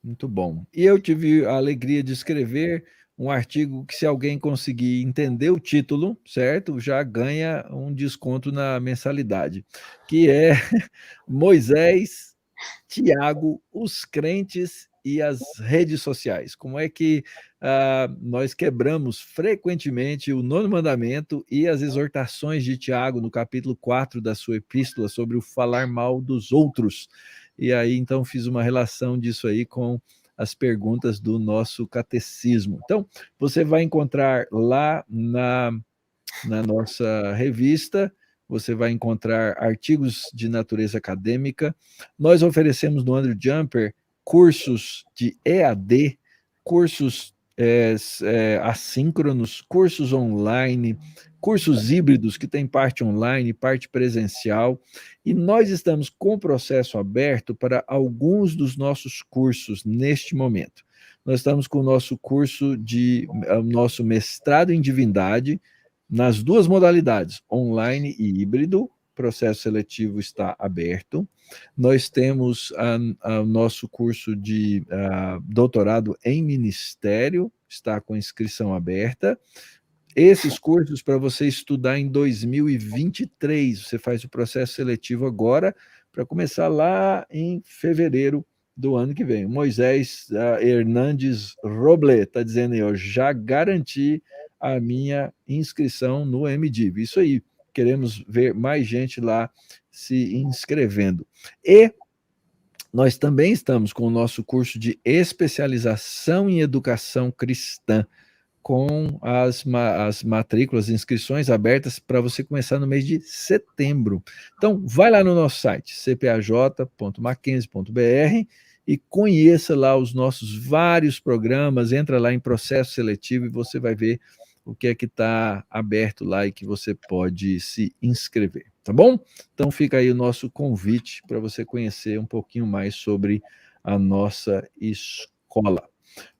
Muito bom. E eu tive a alegria de escrever um artigo que, se alguém conseguir entender o título, certo? Já ganha um desconto na mensalidade, que é Moisés, Tiago, os crentes e as redes sociais. Como é que nós quebramos frequentemente o nono mandamento e as exortações de Tiago no capítulo 4 da sua epístola sobre o falar mal dos outros. E aí, então, fiz uma relação disso aí com as perguntas do nosso catecismo. Então, você vai encontrar lá na nossa revista, você vai encontrar artigos de natureza acadêmica. Nós oferecemos no Andrew Jumper cursos de EAD, cursos assíncronos, cursos online, cursos híbridos que tem parte online, parte presencial, e nós estamos com o processo aberto para alguns dos nossos cursos neste momento. Nós estamos com o nosso curso o nosso mestrado em divindade, nas duas modalidades, online e híbrido. O processo seletivo está aberto. Nós temos o nosso curso de doutorado em ministério, está com inscrição aberta. Esses cursos para você estudar em 2023, você faz o processo seletivo agora, para começar lá em fevereiro do ano que vem. Moisés Hernandes Roble está dizendo aí, eu já garanti a minha inscrição no MDiv. Isso aí, queremos ver mais gente lá se inscrevendo. E nós também estamos com o nosso curso de especialização em educação cristã, com as matrículas, inscrições abertas para você começar no mês de setembro. Então, vai lá no nosso site, cpaj.mackenzie.br, e conheça lá os nossos vários programas, entra lá em processo seletivo e você vai ver o que é que está aberto lá e que você pode se inscrever, tá bom? Então fica aí o nosso convite para você conhecer um pouquinho mais sobre a nossa escola.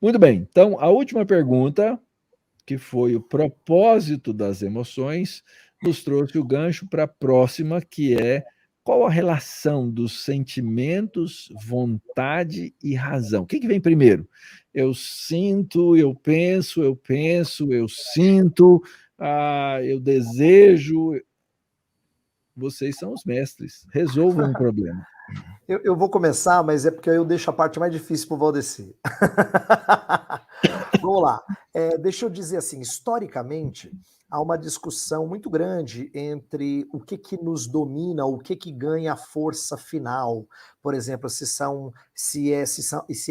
Muito bem, então a última pergunta, que foi o propósito das emoções, nos trouxe o gancho para a próxima, que é: qual a relação dos sentimentos, vontade e razão? O que vem primeiro? Eu sinto, eu penso, eu sinto, eu desejo. Vocês são os mestres, resolvam o problema. Eu vou começar, mas é porque eu deixo a parte mais difícil para o Valdeci. Vamos lá. Deixa eu dizer assim, historicamente, há uma discussão muito grande entre o que nos domina, o que ganha a força final. Por exemplo, se é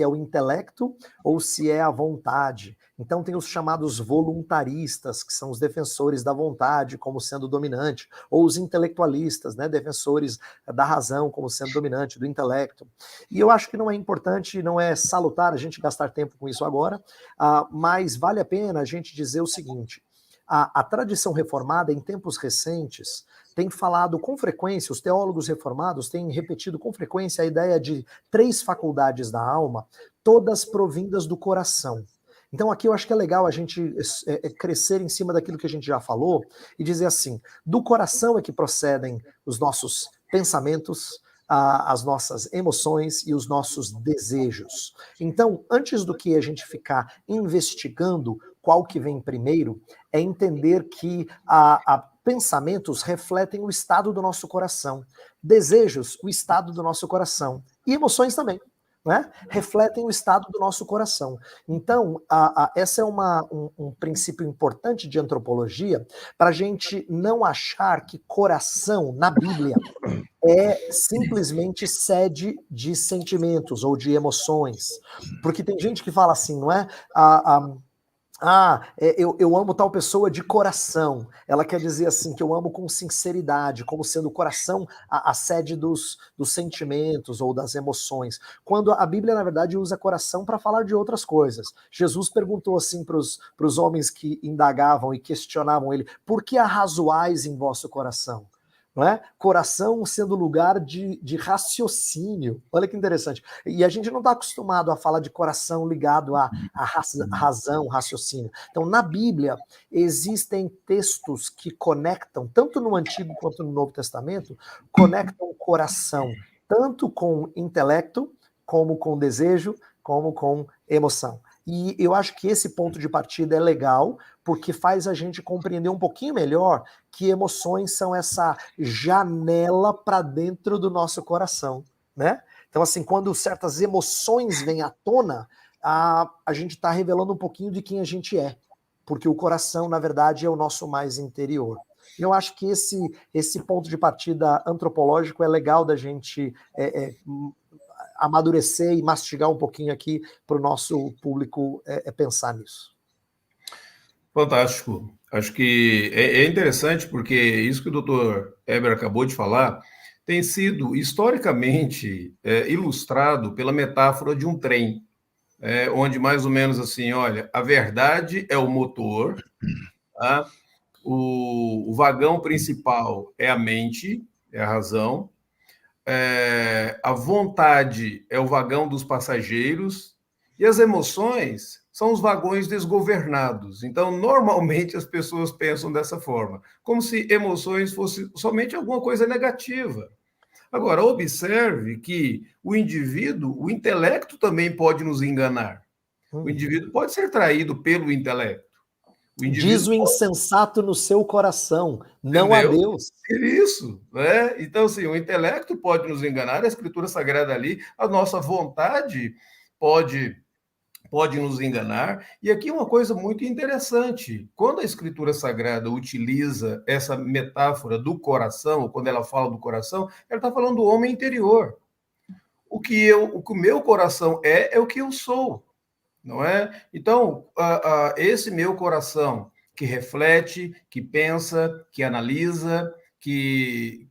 o intelecto ou se é a vontade. Então tem os chamados voluntaristas, que são os defensores da vontade como sendo dominante, ou os intelectualistas, né, defensores da razão como sendo dominante, do intelecto. E eu acho que não é importante, não é salutar a gente gastar tempo com isso agora, mas vale a pena a gente dizer o seguinte: a tradição reformada, em tempos recentes, tem falado com frequência, os teólogos reformados têm repetido com frequência a ideia de 3 faculdades da alma, todas provindas do coração. Então aqui eu acho que é legal a gente crescer em cima daquilo que a gente já falou e dizer assim: do coração é que procedem os nossos pensamentos, as nossas emoções e os nossos desejos. Então, antes do que a gente ficar investigando qual que vem primeiro, é entender que pensamentos refletem o estado do nosso coração, desejos, o estado do nosso coração, e emoções também. Né? Refletem o estado do nosso coração. Então, esse é um princípio importante de antropologia, para a gente não achar que coração, na Bíblia, é simplesmente sede de sentimentos ou de emoções. Porque tem gente que fala assim, não é? Eu amo tal pessoa de coração. Ela quer dizer assim, que eu amo com sinceridade, como sendo o coração a sede dos sentimentos ou das emoções. Quando a Bíblia, na verdade, usa coração para falar de outras coisas. Jesus perguntou assim para os homens que indagavam e questionavam ele: por que arrazoais em vosso coração? não é? Coração sendo lugar de raciocínio. Olha que interessante. E a gente não está acostumado a falar de coração ligado à razão, raciocínio. Então, na Bíblia, existem textos que conectam, tanto no Antigo quanto no Novo Testamento, conectam o coração, tanto com intelecto, como com desejo, como com emoção. E eu acho que esse ponto de partida é legal, porque faz a gente compreender um pouquinho melhor que emoções são essa janela para dentro do nosso coração, né? Então, assim, quando certas emoções vêm à tona, a gente está revelando um pouquinho de quem a gente é, porque o coração, na verdade, é o nosso mais interior. Eu acho que esse ponto de partida antropológico é legal da gente amadurecer e mastigar um pouquinho aqui para o nosso público pensar nisso. Fantástico. Acho que é interessante porque isso que o Dr. Eber acabou de falar tem sido historicamente ilustrado pela metáfora de um trem, onde mais ou menos assim, olha, a verdade é o motor, tá? O vagão principal é a mente, é a razão, a vontade é o vagão dos passageiros e as emoções são os vagões desgovernados. Então, normalmente as pessoas pensam dessa forma, como se emoções fosse somente alguma coisa negativa. Agora, observe que o indivíduo, o intelecto também pode nos enganar. O indivíduo pode ser traído pelo intelecto. Diz o insensato no seu coração, não a Deus. Isso, né? Então, assim, o intelecto pode nos enganar, a Escritura Sagrada ali, a nossa vontade pode nos enganar. E aqui uma coisa muito interessante, quando a Escritura Sagrada utiliza essa metáfora do coração, quando ela fala do coração, ela está falando do homem interior. O que o meu coração é o que eu sou, não é? Então, esse meu coração que reflete, que pensa, que analisa, que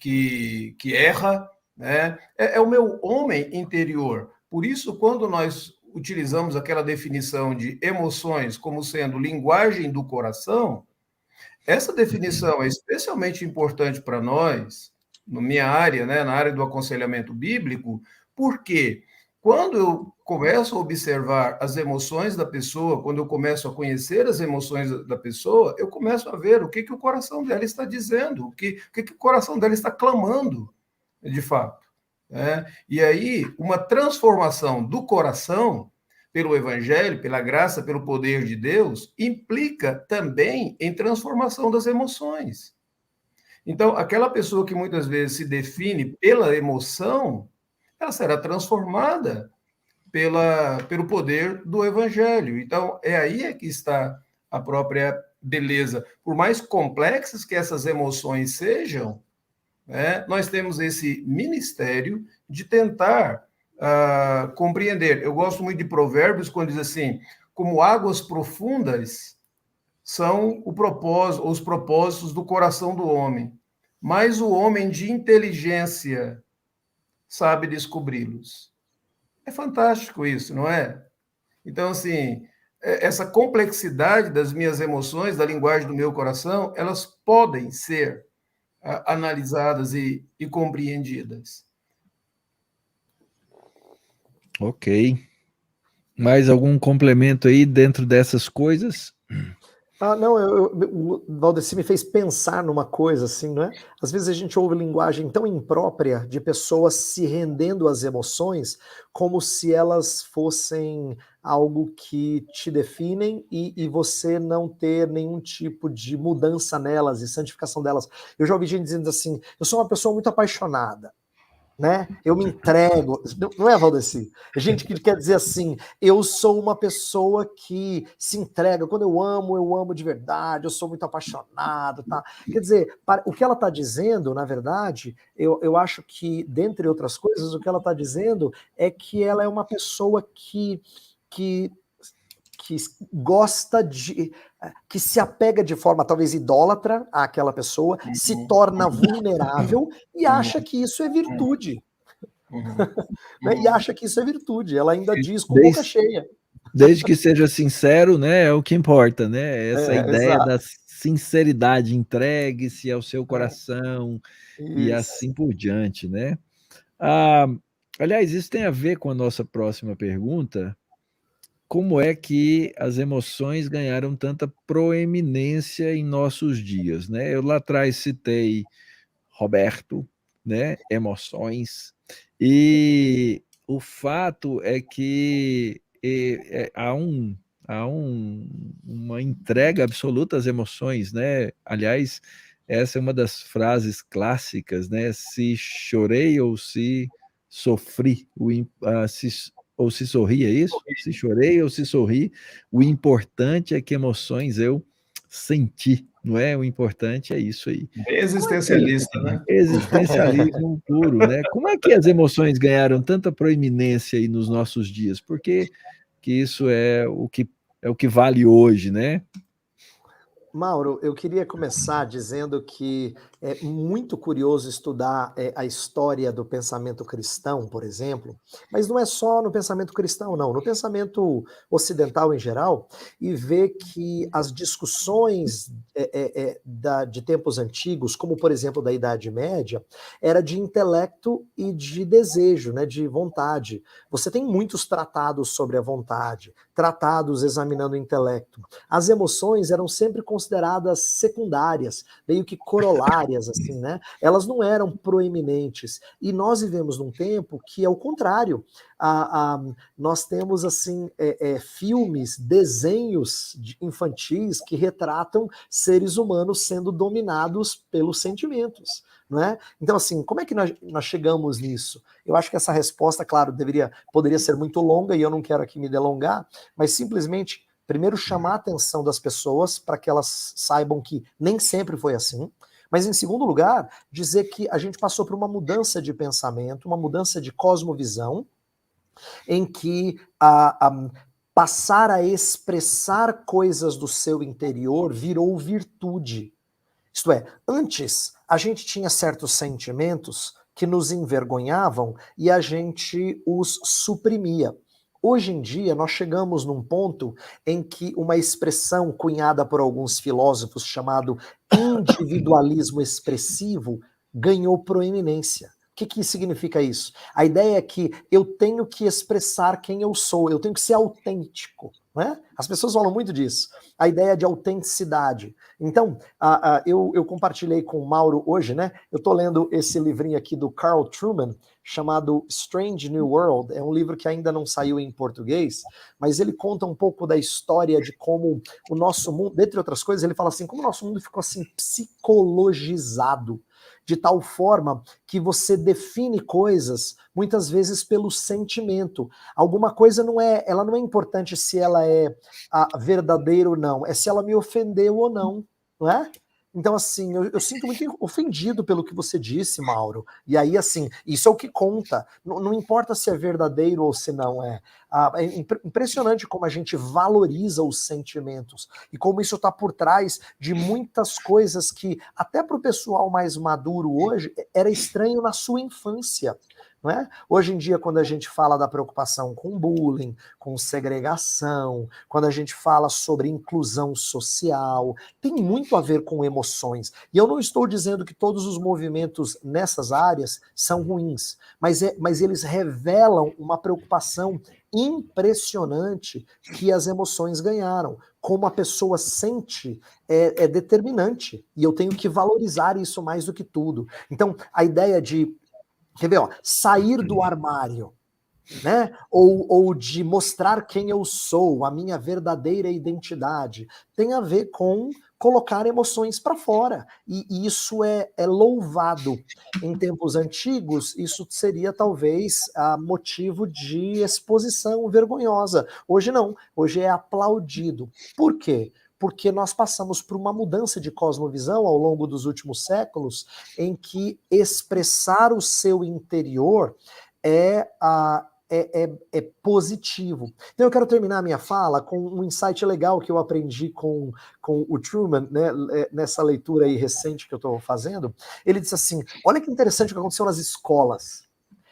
erra, né? É o meu homem interior. Por isso, quando nós utilizamos aquela definição de emoções como sendo linguagem do coração, essa definição é especialmente importante para nós, na minha área, né, na área do aconselhamento bíblico, porque quando eu começo a observar as emoções da pessoa, quando eu começo a conhecer as emoções da pessoa, eu começo a ver o que o coração dela está dizendo, o que o coração dela está clamando, de fato. E aí, uma transformação do coração pelo Evangelho, pela graça, pelo poder de Deus, implica também em transformação das emoções. Então, aquela pessoa que muitas vezes se define pela emoção, ela será transformada pelo poder do Evangelho. Então, é aí que está a própria beleza. Por mais complexas que essas emoções sejam, nós temos esse ministério de tentar compreender. Eu gosto muito de Provérbios, quando diz assim, como águas profundas são os propósitos do coração do homem, mas o homem de inteligência sabe descobri-los. É fantástico isso, não é? Então, assim, essa complexidade das minhas emoções, da linguagem do meu coração, elas podem ser analisadas e compreendidas. Ok. Mais algum complemento aí dentro dessas coisas? Não, o Valdeci me fez pensar numa coisa assim, não é? Às vezes a gente ouve linguagem tão imprópria de pessoas se rendendo às emoções como se elas fossem algo que te definem e você não ter nenhum tipo de mudança nelas e santificação delas. Eu já ouvi gente dizendo assim, eu sou uma pessoa muito apaixonada, né? Eu me entrego, não é, Valdeci? A gente que quer dizer assim, eu sou uma pessoa que se entrega, quando eu amo de verdade, eu sou muito apaixonado, tá? Quer dizer, o que ela está dizendo, na verdade, eu acho que, dentre outras coisas, o que ela está dizendo é que ela é uma pessoa que gosta de... que se apega de forma talvez idólatra àquela pessoa, se torna vulnerável e acha que isso é virtude. E acha que isso é virtude. Ela ainda diz com boca cheia. Desde que seja sincero, né, é o que importa, né? Essa ideia da sinceridade, entregue-se ao seu coração. e assim por diante, né? Ah, aliás, isso tem a ver com a nossa próxima pergunta. Como é que as emoções ganharam tanta proeminência em nossos dias, né? Eu lá atrás citei Roberto, né? Emoções. E o fato é que uma entrega absoluta às emoções, né? Aliás, essa é uma das frases clássicas, né? Se chorei ou se sofri, ou se sorri, é isso? Se chorei ou se sorri, o importante é que emoções eu senti, não é? O importante é isso aí. Existencialista, né? Existencialismo puro, né? Como é que as emoções ganharam tanta proeminência aí nos nossos dias? Porque que isso é o que vale hoje, né? Mauro, eu queria começar dizendo que é muito curioso estudar a história do pensamento cristão, por exemplo, mas não é só no pensamento cristão, não, no pensamento ocidental em geral, e ver que as discussões de tempos antigos, como por exemplo da Idade Média, era de intelecto e de desejo, né, de vontade. Você tem muitos tratados sobre a vontade, tratados examinando o intelecto. As emoções eram sempre consideradas secundárias, meio que corolárias, assim, né? Elas não eram proeminentes. E nós vivemos num tempo que é o contrário. Nós temos, assim, filmes, desenhos infantis que retratam seres humanos sendo dominados pelos sentimentos. Não é? Então, assim, como é que nós chegamos nisso? Eu acho que essa resposta, claro, poderia ser muito longa e eu não quero aqui me delongar, mas simplesmente, primeiro, chamar a atenção das pessoas para que elas saibam que nem sempre foi assim, mas, em segundo lugar, dizer que a gente passou por uma mudança de pensamento, uma mudança de cosmovisão, em que passar a expressar coisas do seu interior virou virtude. Isto é, antes a gente tinha certos sentimentos que nos envergonhavam e a gente os suprimia. Hoje em dia, nós chegamos num ponto em que uma expressão cunhada por alguns filósofos chamado individualismo expressivo ganhou proeminência. O que significa isso? A ideia é que eu tenho que expressar quem eu sou, eu tenho que ser autêntico. Né? As pessoas falam muito disso, a ideia de autenticidade. Então, eu compartilhei com o Mauro hoje, né? Eu estou lendo esse livrinho aqui do Carl Truman, chamado Strange New World. É um livro que ainda não saiu em português, mas ele conta um pouco da história de como o nosso mundo, dentre outras coisas, ele fala assim, como o nosso mundo ficou assim psicologizado, de tal forma que você define coisas muitas vezes pelo sentimento. Alguma coisa ela não é importante se ela é verdadeira ou não, é se ela me ofendeu ou não, não é? Então, assim, eu sinto muito ofendido pelo que você disse, Mauro. E aí, assim, isso é o que conta. Não importa se é verdadeiro ou se não é. É impressionante como a gente valoriza os sentimentos e como isso está por trás de muitas coisas que, até para o pessoal mais maduro hoje, era estranho na sua infância. Não é? Hoje em dia, quando a gente fala da preocupação com bullying, com segregação, quando a gente fala sobre inclusão social, tem muito a ver com emoções. E eu não estou dizendo que todos os movimentos nessas áreas são ruins, mas eles revelam uma preocupação impressionante que as emoções ganharam. Como a pessoa sente é determinante. E eu tenho que valorizar isso mais do que tudo. Então, a ideia de quer ver, sair do armário, né? Ou de mostrar quem eu sou, a minha verdadeira identidade, tem a ver com colocar emoções para fora. E isso é louvado. Em tempos antigos, isso seria talvez motivo de exposição vergonhosa. Hoje não, hoje é aplaudido. Por quê? Porque nós passamos por uma mudança de cosmovisão ao longo dos últimos séculos, em que expressar o seu interior é positivo. Então eu quero terminar a minha fala com um insight legal que eu aprendi com o Truman, né, nessa leitura aí recente que eu estou fazendo. Ele disse assim, olha que interessante o que aconteceu nas escolas.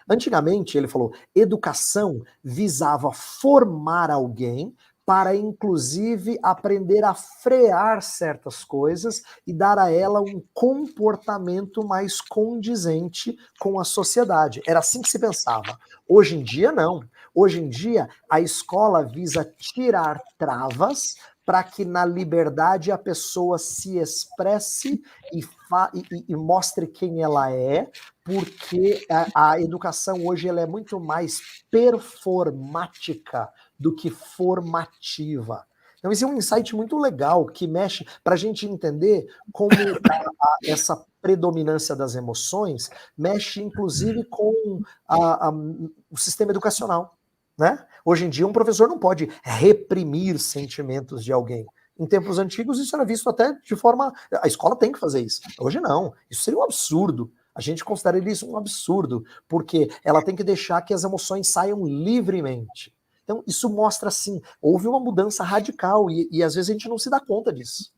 Antigamente, ele falou, educação visava formar alguém para, inclusive, aprender a frear certas coisas e dar a ela um comportamento mais condizente com a sociedade. Era assim que se pensava. Hoje em dia, não. Hoje em dia, a escola visa tirar travas para que na liberdade a pessoa se expresse e mostre quem ela é, porque a educação hoje ela é muito mais performática do que formativa. Então, esse é um insight muito legal que mexe para a gente entender como essa predominância das emoções mexe, inclusive, com o sistema educacional. Né? Hoje em dia, um professor não pode reprimir sentimentos de alguém. Em tempos antigos, isso era visto até de forma... A escola tem que fazer isso. Hoje não. Isso seria um absurdo. A gente considera isso um absurdo, porque ela tem que deixar que as emoções saiam livremente. Então, isso mostra, assim, houve uma mudança radical e às vezes a gente não se dá conta disso.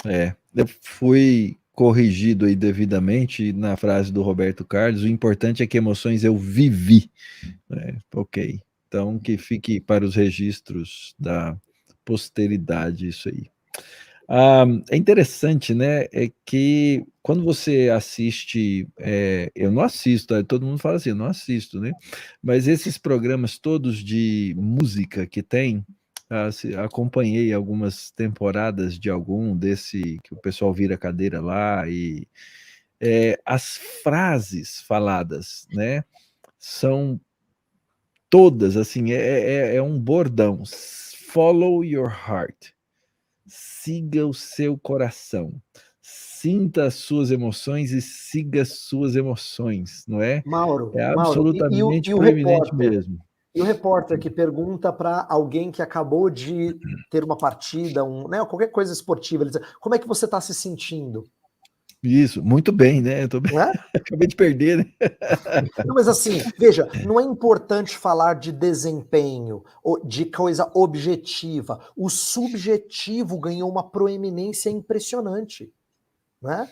Eu fui corrigido aí devidamente na frase do Roberto Carlos, o importante é que emoções eu vivi. Ok, então que fique para os registros da posteridade isso aí. É interessante, né, é que quando você assiste, eu não assisto, todo mundo fala assim, eu não assisto, né, mas esses programas todos de música que tem, acompanhei algumas temporadas de algum desse que o pessoal vira a cadeira lá e as frases faladas, né, são todas, assim, é um bordão, follow your heart, siga o seu coração, sinta as suas emoções e siga as suas emoções, não é? Mauro, É absolutamente preeminente mesmo. E o repórter que pergunta para alguém que acabou de ter uma partida, qualquer coisa esportiva, ele diz, como é que você está se sentindo? Isso, muito bem, né? Eu tô bem... Acabei de perder, né? Não, mas assim, veja, não é importante falar de desempenho, de coisa objetiva. O subjetivo ganhou uma proeminência impressionante, né?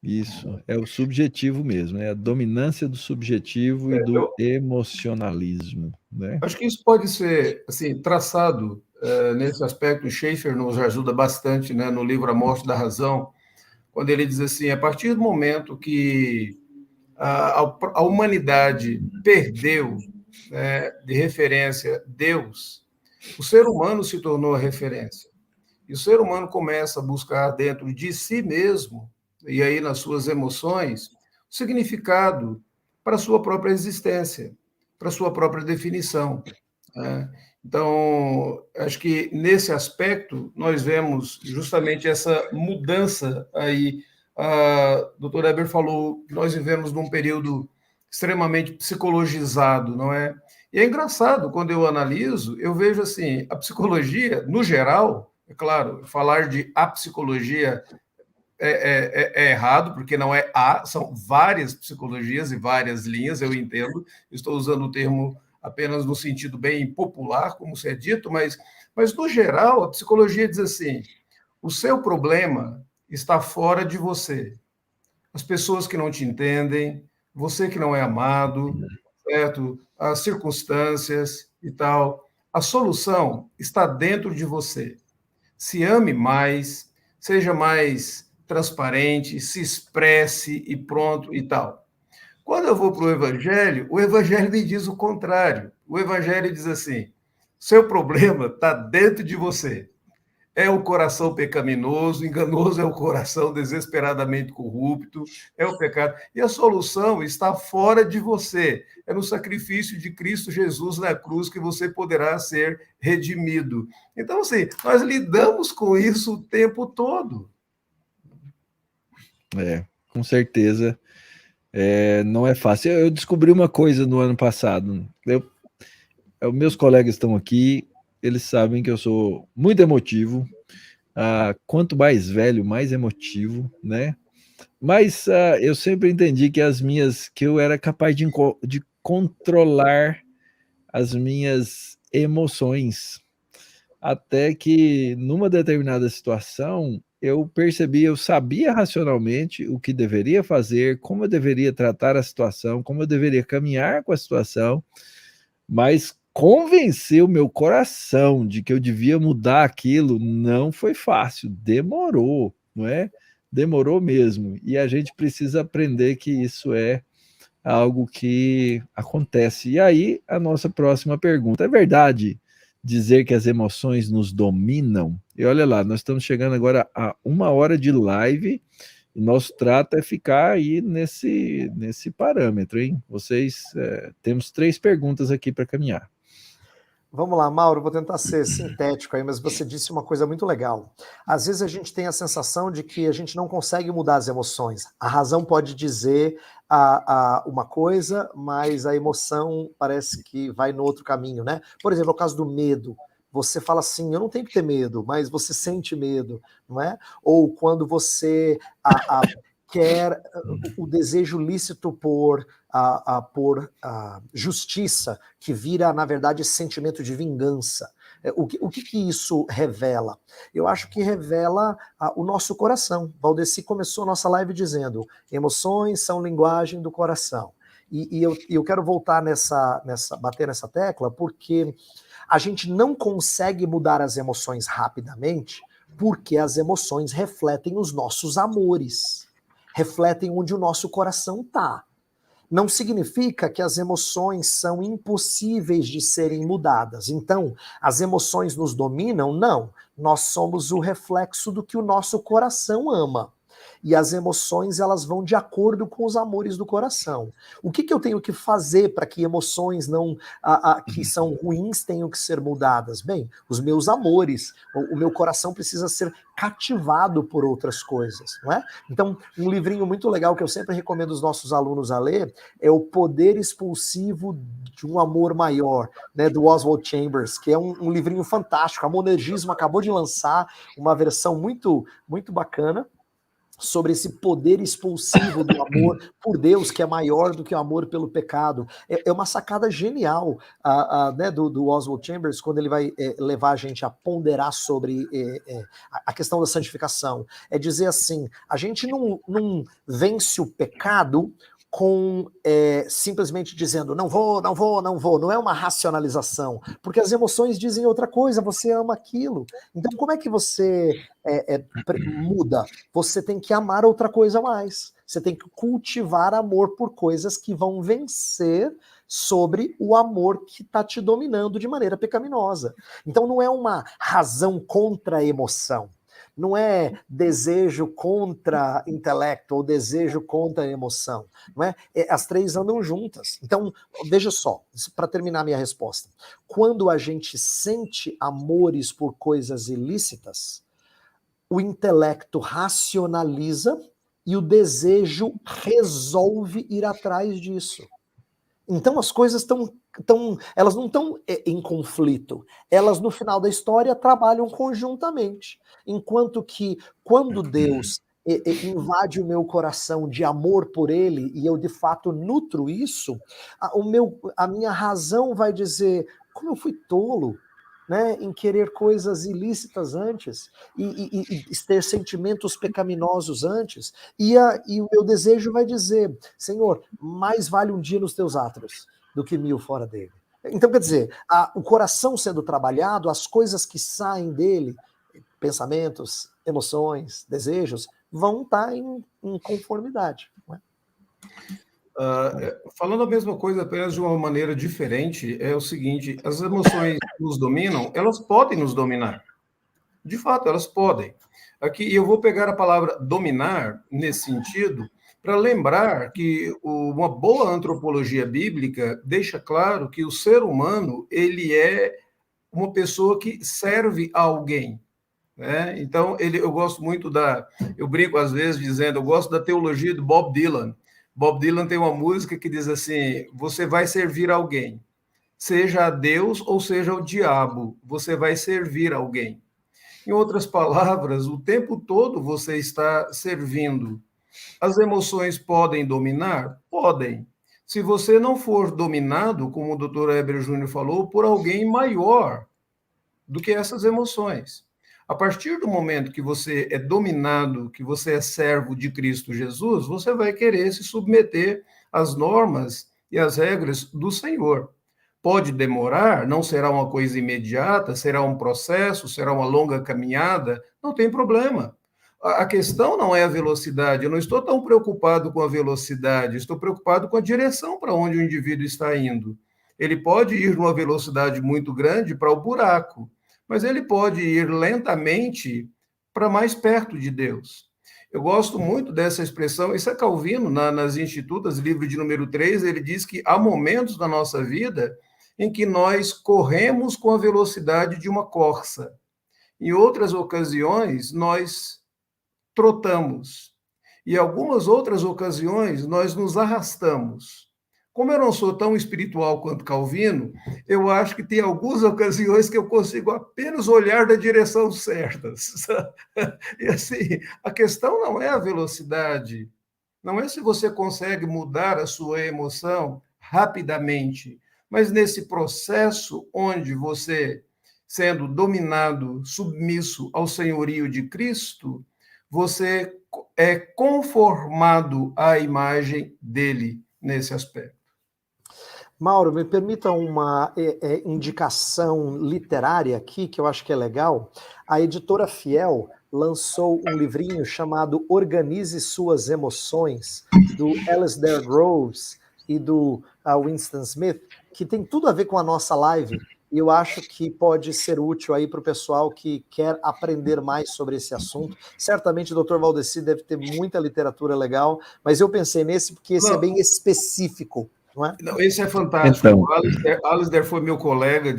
Isso, é o subjetivo mesmo, é a dominância do subjetivo e do emocionalismo, né? Acho que isso pode ser, assim, traçado nesse aspecto. O Schaeffer nos ajuda bastante, né, no livro A Morte da Razão, quando ele diz assim, a partir do momento que a humanidade perdeu, né, de referência Deus, o ser humano se tornou a referência. E o ser humano começa a buscar dentro de si mesmo, e aí nas suas emoções, o significado para a sua própria existência, para a sua própria definição. Né? Então, acho que nesse aspecto nós vemos justamente essa mudança aí. A doutora Eber falou que nós vivemos num período extremamente psicologizado, não é? E é engraçado, quando eu analiso, eu vejo assim, a psicologia, no geral, é claro, falar de apsicologia é errado, porque não é são várias psicologias e várias linhas, eu entendo, estou usando o termo apenas no sentido bem popular, como se é dito, mas no geral, a psicologia diz assim, o seu problema está fora de você. As pessoas que não te entendem, você que não é amado, certo? As circunstâncias e tal. A solução está dentro de você. Se ame mais, seja mais transparente, se expresse e pronto e tal. Quando eu vou para o Evangelho me diz o contrário. O Evangelho diz assim, seu problema está dentro de você. É o coração pecaminoso, enganoso é o coração desesperadamente corrupto, é o pecado. E a solução está fora de você. É no sacrifício de Cristo Jesus na cruz que você poderá ser redimido. Então, assim, nós lidamos com isso o tempo todo. Com certeza. Não é fácil. Eu descobri uma coisa no ano passado. Meus colegas estão aqui, eles sabem que eu sou muito emotivo. Quanto mais velho, mais emotivo, né? Mas eu sempre entendi que eu era capaz de controlar as minhas emoções. Até que, numa determinada situação, eu percebi, eu sabia racionalmente o que deveria fazer, como eu deveria tratar a situação, como eu deveria caminhar com a situação, mas convencer o meu coração de que eu devia mudar aquilo não foi fácil, demorou, não é? Demorou mesmo. E a gente precisa aprender que isso é algo que acontece. E aí, a nossa próxima pergunta: é verdade dizer que as emoções nos dominam? E olha lá, nós estamos chegando agora a 1 hora de live, e nosso trato é ficar aí nesse parâmetro, hein? Vocês, temos 3 perguntas aqui para caminhar. Vamos lá, Mauro, vou tentar ser sintético aí, mas você disse uma coisa muito legal. Às vezes a gente tem a sensação de que a gente não consegue mudar as emoções. A razão pode dizer uma coisa, mas a emoção parece que vai no outro caminho, né? Por exemplo, o caso do medo. Você fala assim, eu não tenho que ter medo, mas você sente medo, não é? Ou quando você quer o desejo lícito por justiça, que vira, na verdade, esse sentimento de vingança. O que isso revela? Eu acho que revela o nosso coração. Valdeci começou a nossa live dizendo, emoções são linguagem do coração. E eu quero voltar bater nessa tecla, porque a gente não consegue mudar as emoções rapidamente, porque as emoções refletem os nossos amores, refletem onde o nosso coração está. Não significa que as emoções são impossíveis de serem mudadas. Então, as emoções nos dominam? Não. Nós somos o reflexo do que o nosso coração ama. E as emoções, elas vão de acordo com os amores do coração. O que eu tenho que fazer para que emoções que são ruins tenham que ser mudadas? Bem, os meus amores, o meu coração precisa ser cativado por outras coisas, não é? Então, um livrinho muito legal que eu sempre recomendo aos nossos alunos a ler é O Poder Expulsivo de um Amor Maior, né, do Oswald Chambers, que é um livrinho fantástico. A Monergismo acabou de lançar uma versão muito, muito bacana sobre esse poder expulsivo do amor por Deus, que é maior do que o amor pelo pecado. É uma sacada genial né, do Oswald Chambers, quando ele vai levar a gente a ponderar sobre a questão da santificação. É dizer assim, a gente não vence o pecado com simplesmente dizendo não vou, não é uma racionalização, porque as emoções dizem outra coisa, você ama aquilo. Então como é que você muda? Você tem que amar outra coisa mais, você tem que cultivar amor por coisas que vão vencer sobre o amor que está te dominando de maneira pecaminosa. Então não é uma razão contra a emoção, não é desejo contra intelecto ou desejo contra emoção, não é? As 3 andam juntas. Então, veja só, para terminar minha resposta. Quando a gente sente amores por coisas ilícitas, o intelecto racionaliza e o desejo resolve ir atrás disso. Então as coisas elas não estão em conflito, elas no final da história trabalham conjuntamente, enquanto que quando Deus invade o meu coração de amor por ele e eu de fato nutro isso, a minha razão vai dizer, como eu fui tolo, né, em querer coisas ilícitas antes, e ter sentimentos pecaminosos antes, e o meu desejo vai dizer, Senhor, mais vale um dia nos teus átrios do que 1000 fora dele. Então, quer dizer, o coração sendo trabalhado, as coisas que saem dele, pensamentos, emoções, desejos, vão estar em conformidade. Não é? Falando a mesma coisa, apenas de uma maneira diferente, é o seguinte, as emoções nos dominam, elas podem nos dominar. De fato, elas podem. Aqui eu vou pegar a palavra dominar, nesse sentido, para lembrar que uma boa antropologia bíblica deixa claro que o ser humano, ele é uma pessoa que serve a alguém. Né? Então, eu gosto muito eu brinco às vezes dizendo, eu gosto da teologia do Bob Dylan. Bob Dylan tem uma música que diz assim, você vai servir alguém, seja a Deus ou seja o diabo, você vai servir alguém. Em outras palavras, o tempo todo você está servindo. As emoções podem dominar? Podem. Se você não for dominado, como o Dr. Heber Júnior falou, por alguém maior do que essas emoções. A partir do momento que você é dominado, que você é servo de Cristo Jesus, você vai querer se submeter às normas e às regras do Senhor. Pode demorar, não será uma coisa imediata, será um processo, será uma longa caminhada, não tem problema. A questão não é a velocidade, eu não estou tão preocupado com a velocidade, estou preocupado com a direção para onde o indivíduo está indo. Ele pode ir numa velocidade muito grande para o buraco, mas ele pode ir lentamente para mais perto de Deus. Eu gosto muito dessa expressão, isso é Calvino, nas Institutas, livro de número 3, ele diz que há momentos da nossa vida em que nós corremos com a velocidade de uma corça. Em outras ocasiões, nós trotamos. E em algumas outras ocasiões, nós nos arrastamos. Como eu não sou tão espiritual quanto Calvino, eu acho que tem algumas ocasiões que eu consigo apenas olhar da direção certa. E assim, a questão não é a velocidade, não é se você consegue mudar a sua emoção rapidamente, mas nesse processo onde você, sendo dominado, submisso ao senhorio de Cristo, você é conformado à imagem dele nesse aspecto. Mauro, me permita uma indicação literária aqui, que eu acho que é legal. A editora Fiel lançou um livrinho chamado Organize Suas Emoções, do Alasdair Groves e do Winston Smith, que tem tudo a ver com a nossa live, e eu acho que pode ser útil aí para o pessoal que quer aprender mais sobre esse assunto. Certamente o Dr. Valdeci deve ter muita literatura legal, mas eu pensei nesse porque esse é bem específico. Não é? Não, esse é fantástico. Então, O Alasdair foi meu colega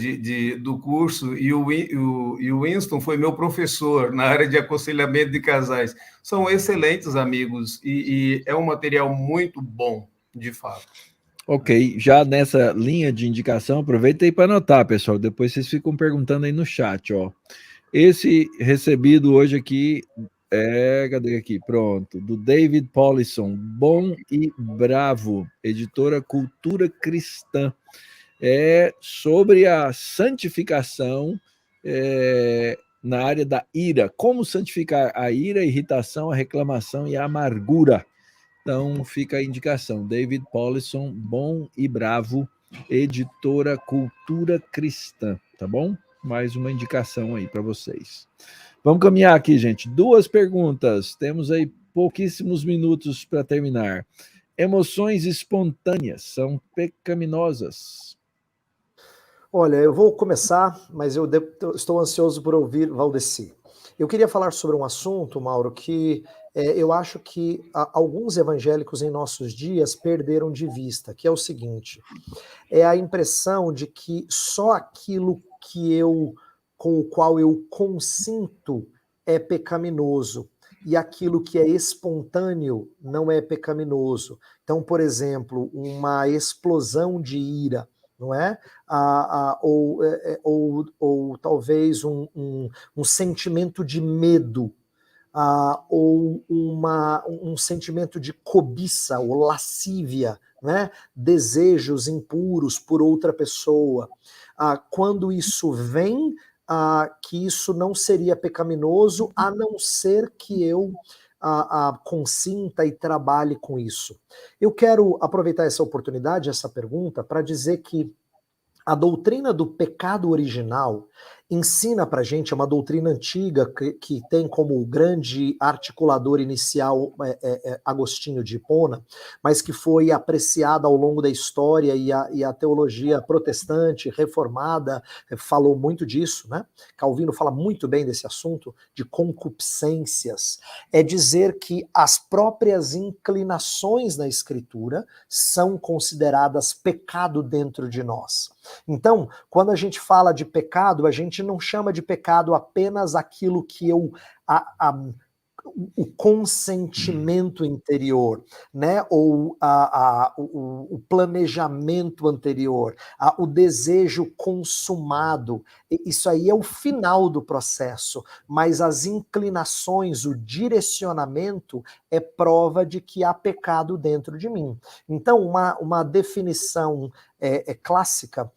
do curso e o Winston foi meu professor na área de aconselhamento de casais. São excelentes amigos e é um material muito bom, de fato. Ok, já nessa linha de indicação, aproveitei para anotar, pessoal. Depois vocês ficam perguntando aí no chat, ó. Esse recebido hoje aqui cadê aqui? Pronto, do David Paulison, Bom e Bravo, editora Cultura Cristã. É sobre a santificação na área da ira. Como santificar a ira, a irritação, a reclamação e a amargura. Então, fica a indicação. David Paulison, Bom e Bravo, editora Cultura Cristã, tá bom? Mais uma indicação aí para vocês. Vamos caminhar aqui, gente. 2 perguntas. Temos aí pouquíssimos minutos para terminar. Emoções espontâneas são pecaminosas? Olha, eu vou começar, mas eu estou ansioso por ouvir Valdeci. Eu queria falar sobre um assunto, Mauro, que eu acho que alguns evangélicos em nossos dias perderam de vista, que é o seguinte: é a impressão de que só aquilo com o qual eu consinto é pecaminoso e aquilo que é espontâneo não é pecaminoso. Então, por exemplo, uma explosão de ira, não é? Ou talvez um sentimento de medo, ou um sentimento de cobiça ou lascívia, né? Desejos impuros por outra pessoa. Quando isso vem, que isso não seria pecaminoso, a não ser que eu consinta e trabalhe com isso. Eu quero aproveitar essa oportunidade, essa pergunta, para dizer que a doutrina do pecado original ensina para a gente, é uma doutrina antiga que tem como grande articulador inicial Agostinho de Hipona, mas que foi apreciada ao longo da história e a teologia protestante, reformada, falou muito disso, né? Calvino fala muito bem desse assunto, de concupiscências. É dizer que as próprias inclinações na Escritura são consideradas pecado dentro de nós. Então, quando a gente fala de pecado, a gente não chama de pecado apenas aquilo que o consentimento interior, né? Ou o planejamento anterior, o desejo consumado. Isso aí é o final do processo, mas as inclinações, o direcionamento é prova de que há pecado dentro de mim. Então, uma definição clássica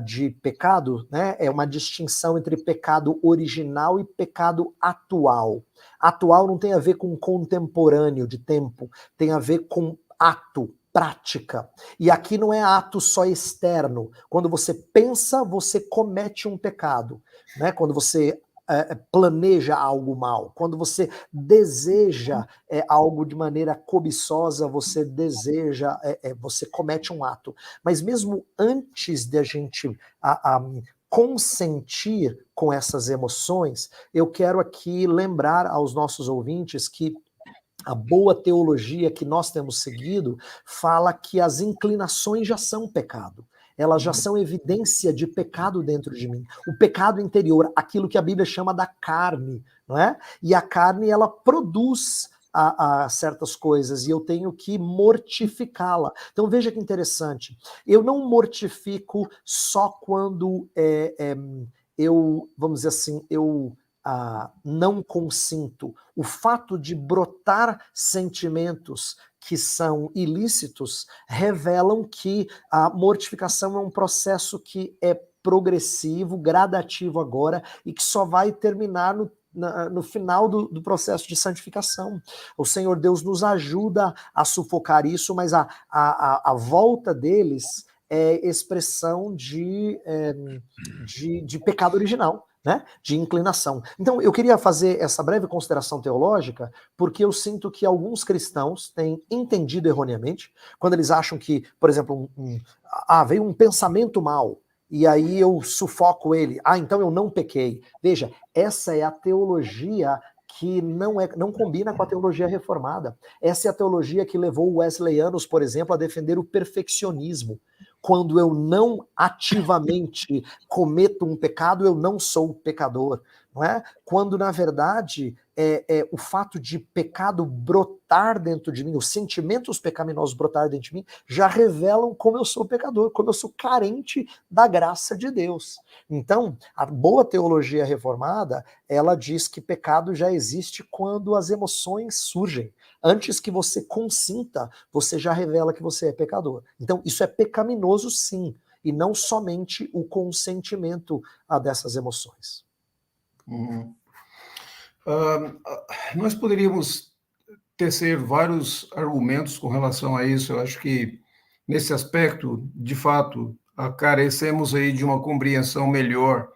de pecado, né? É uma distinção entre pecado original e pecado atual. Atual não tem a ver com contemporâneo de tempo, tem a ver com ato, prática. E aqui não é ato só externo. Quando você pensa, você comete um pecado, né? Quando você planeja algo mal, quando você deseja algo de maneira cobiçosa, você deseja, você comete um ato. Mas mesmo antes de a gente consentir com essas emoções, eu quero aqui lembrar aos nossos ouvintes que a boa teologia que nós temos seguido fala que as inclinações já são pecado. Elas já são evidência de pecado dentro de mim. O pecado interior, aquilo que a Bíblia chama da carne, não é? E a carne, ela produz a certas coisas e eu tenho que mortificá-la. Então veja que interessante. Eu não mortifico só quando eu, vamos dizer assim, eu não consinto. O fato de brotar sentimentos que são ilícitos revelam que a mortificação é um processo que é progressivo, gradativo agora e que só vai terminar no final do processo de santificação. O Senhor Deus nos ajuda a sufocar isso, mas a volta deles é expressão de pecado original, né? De inclinação. Então, eu queria fazer essa breve consideração teológica, porque eu sinto que alguns cristãos têm entendido erroneamente, quando eles acham que, por exemplo, veio um pensamento mal, e aí eu sufoco ele. Então eu não pequei. Veja, essa é a teologia que não combina com a teologia reformada. Essa é a teologia que levou wesleyanos, por exemplo, a defender o perfeccionismo. Quando eu não ativamente cometo um pecado, eu não sou pecador, não é? Quando, na verdade, o fato de pecado brotar dentro de mim, os sentimentos pecaminosos brotar dentro de mim, já revelam como eu sou pecador, como eu sou carente da graça de Deus. Então, a boa teologia reformada, ela diz que pecado já existe quando as emoções surgem. Antes que você consinta, você já revela que você é pecador. Então, isso é pecaminoso, sim, e não somente o consentimento dessas emoções. Uhum. Nós poderíamos tecer vários argumentos com relação a isso. Eu acho que, nesse aspecto, de fato, carecemos aí de uma compreensão melhor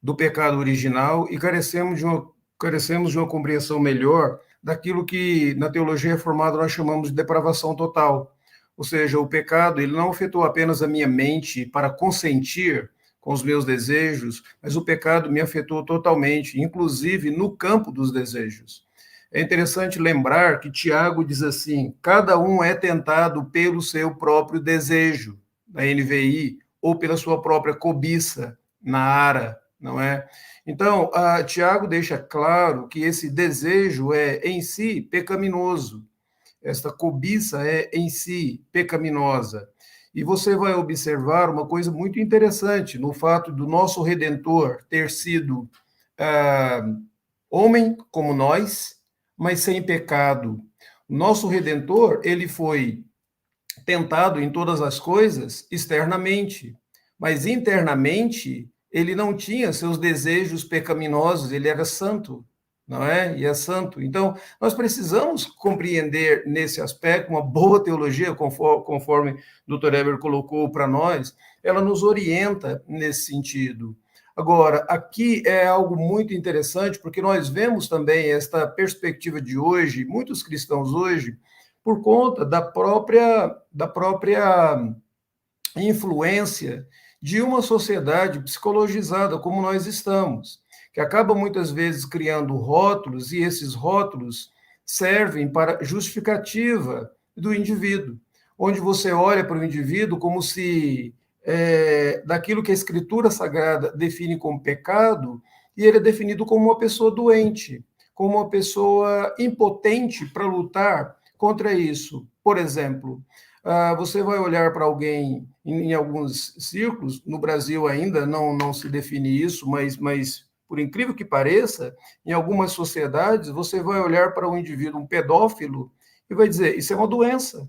do pecado original e carecemos de uma compreensão melhor daquilo que na teologia reformada nós chamamos de depravação total. Ou seja, o pecado ele não afetou apenas a minha mente para consentir com os meus desejos, mas o pecado me afetou totalmente, inclusive no campo dos desejos. É interessante lembrar que Tiago diz assim: cada um é tentado pelo seu próprio desejo, na NVI, ou pela sua própria cobiça, na ARA, não é? Então, Tiago deixa claro que esse desejo é, em si, pecaminoso. Esta cobiça é, em si, pecaminosa. E você vai observar uma coisa muito interessante no fato do nosso Redentor ter sido homem como nós, mas sem pecado. O nosso Redentor, ele foi tentado em todas as coisas externamente, mas internamente ele não tinha seus desejos pecaminosos, ele era santo, não é? E é santo. Então, nós precisamos compreender nesse aspecto uma boa teologia, conforme o Dr. Eber colocou para nós, ela nos orienta nesse sentido. Agora, aqui é algo muito interessante, porque nós vemos também esta perspectiva de hoje, muitos cristãos hoje, por conta da própria influência de uma sociedade psicologizada como nós estamos, que acaba muitas vezes criando rótulos, e esses rótulos servem para justificativa do indivíduo, onde você olha para o indivíduo como se daquilo que a Escritura Sagrada define como pecado, e ele é definido como uma pessoa doente, como uma pessoa impotente para lutar contra isso. Por exemplo, você vai olhar para alguém em alguns círculos, no Brasil ainda não se define isso, mas por incrível que pareça, em algumas sociedades, você vai olhar para um indivíduo, um pedófilo, e vai dizer, isso é uma doença.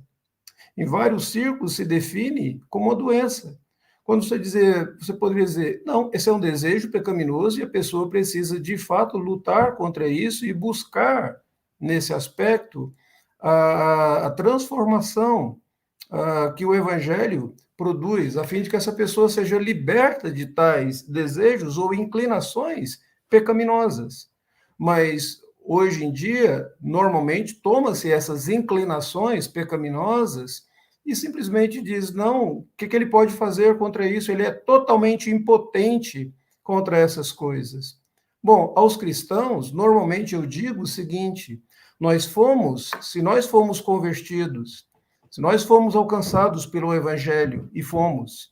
Em vários círculos se define como uma doença. Quando você poderia dizer, não, esse é um desejo pecaminoso e a pessoa precisa, de fato, lutar contra isso e buscar, nesse aspecto, a transformação que o Evangelho produz, a fim de que essa pessoa seja liberta de tais desejos ou inclinações pecaminosas. Mas, hoje em dia, normalmente, toma-se essas inclinações pecaminosas e simplesmente diz, não, o que ele pode fazer contra isso? Ele é totalmente impotente contra essas coisas. Bom, aos cristãos, normalmente eu digo o seguinte, se nós fomos convertidos, se nós fomos alcançados pelo Evangelho, e fomos,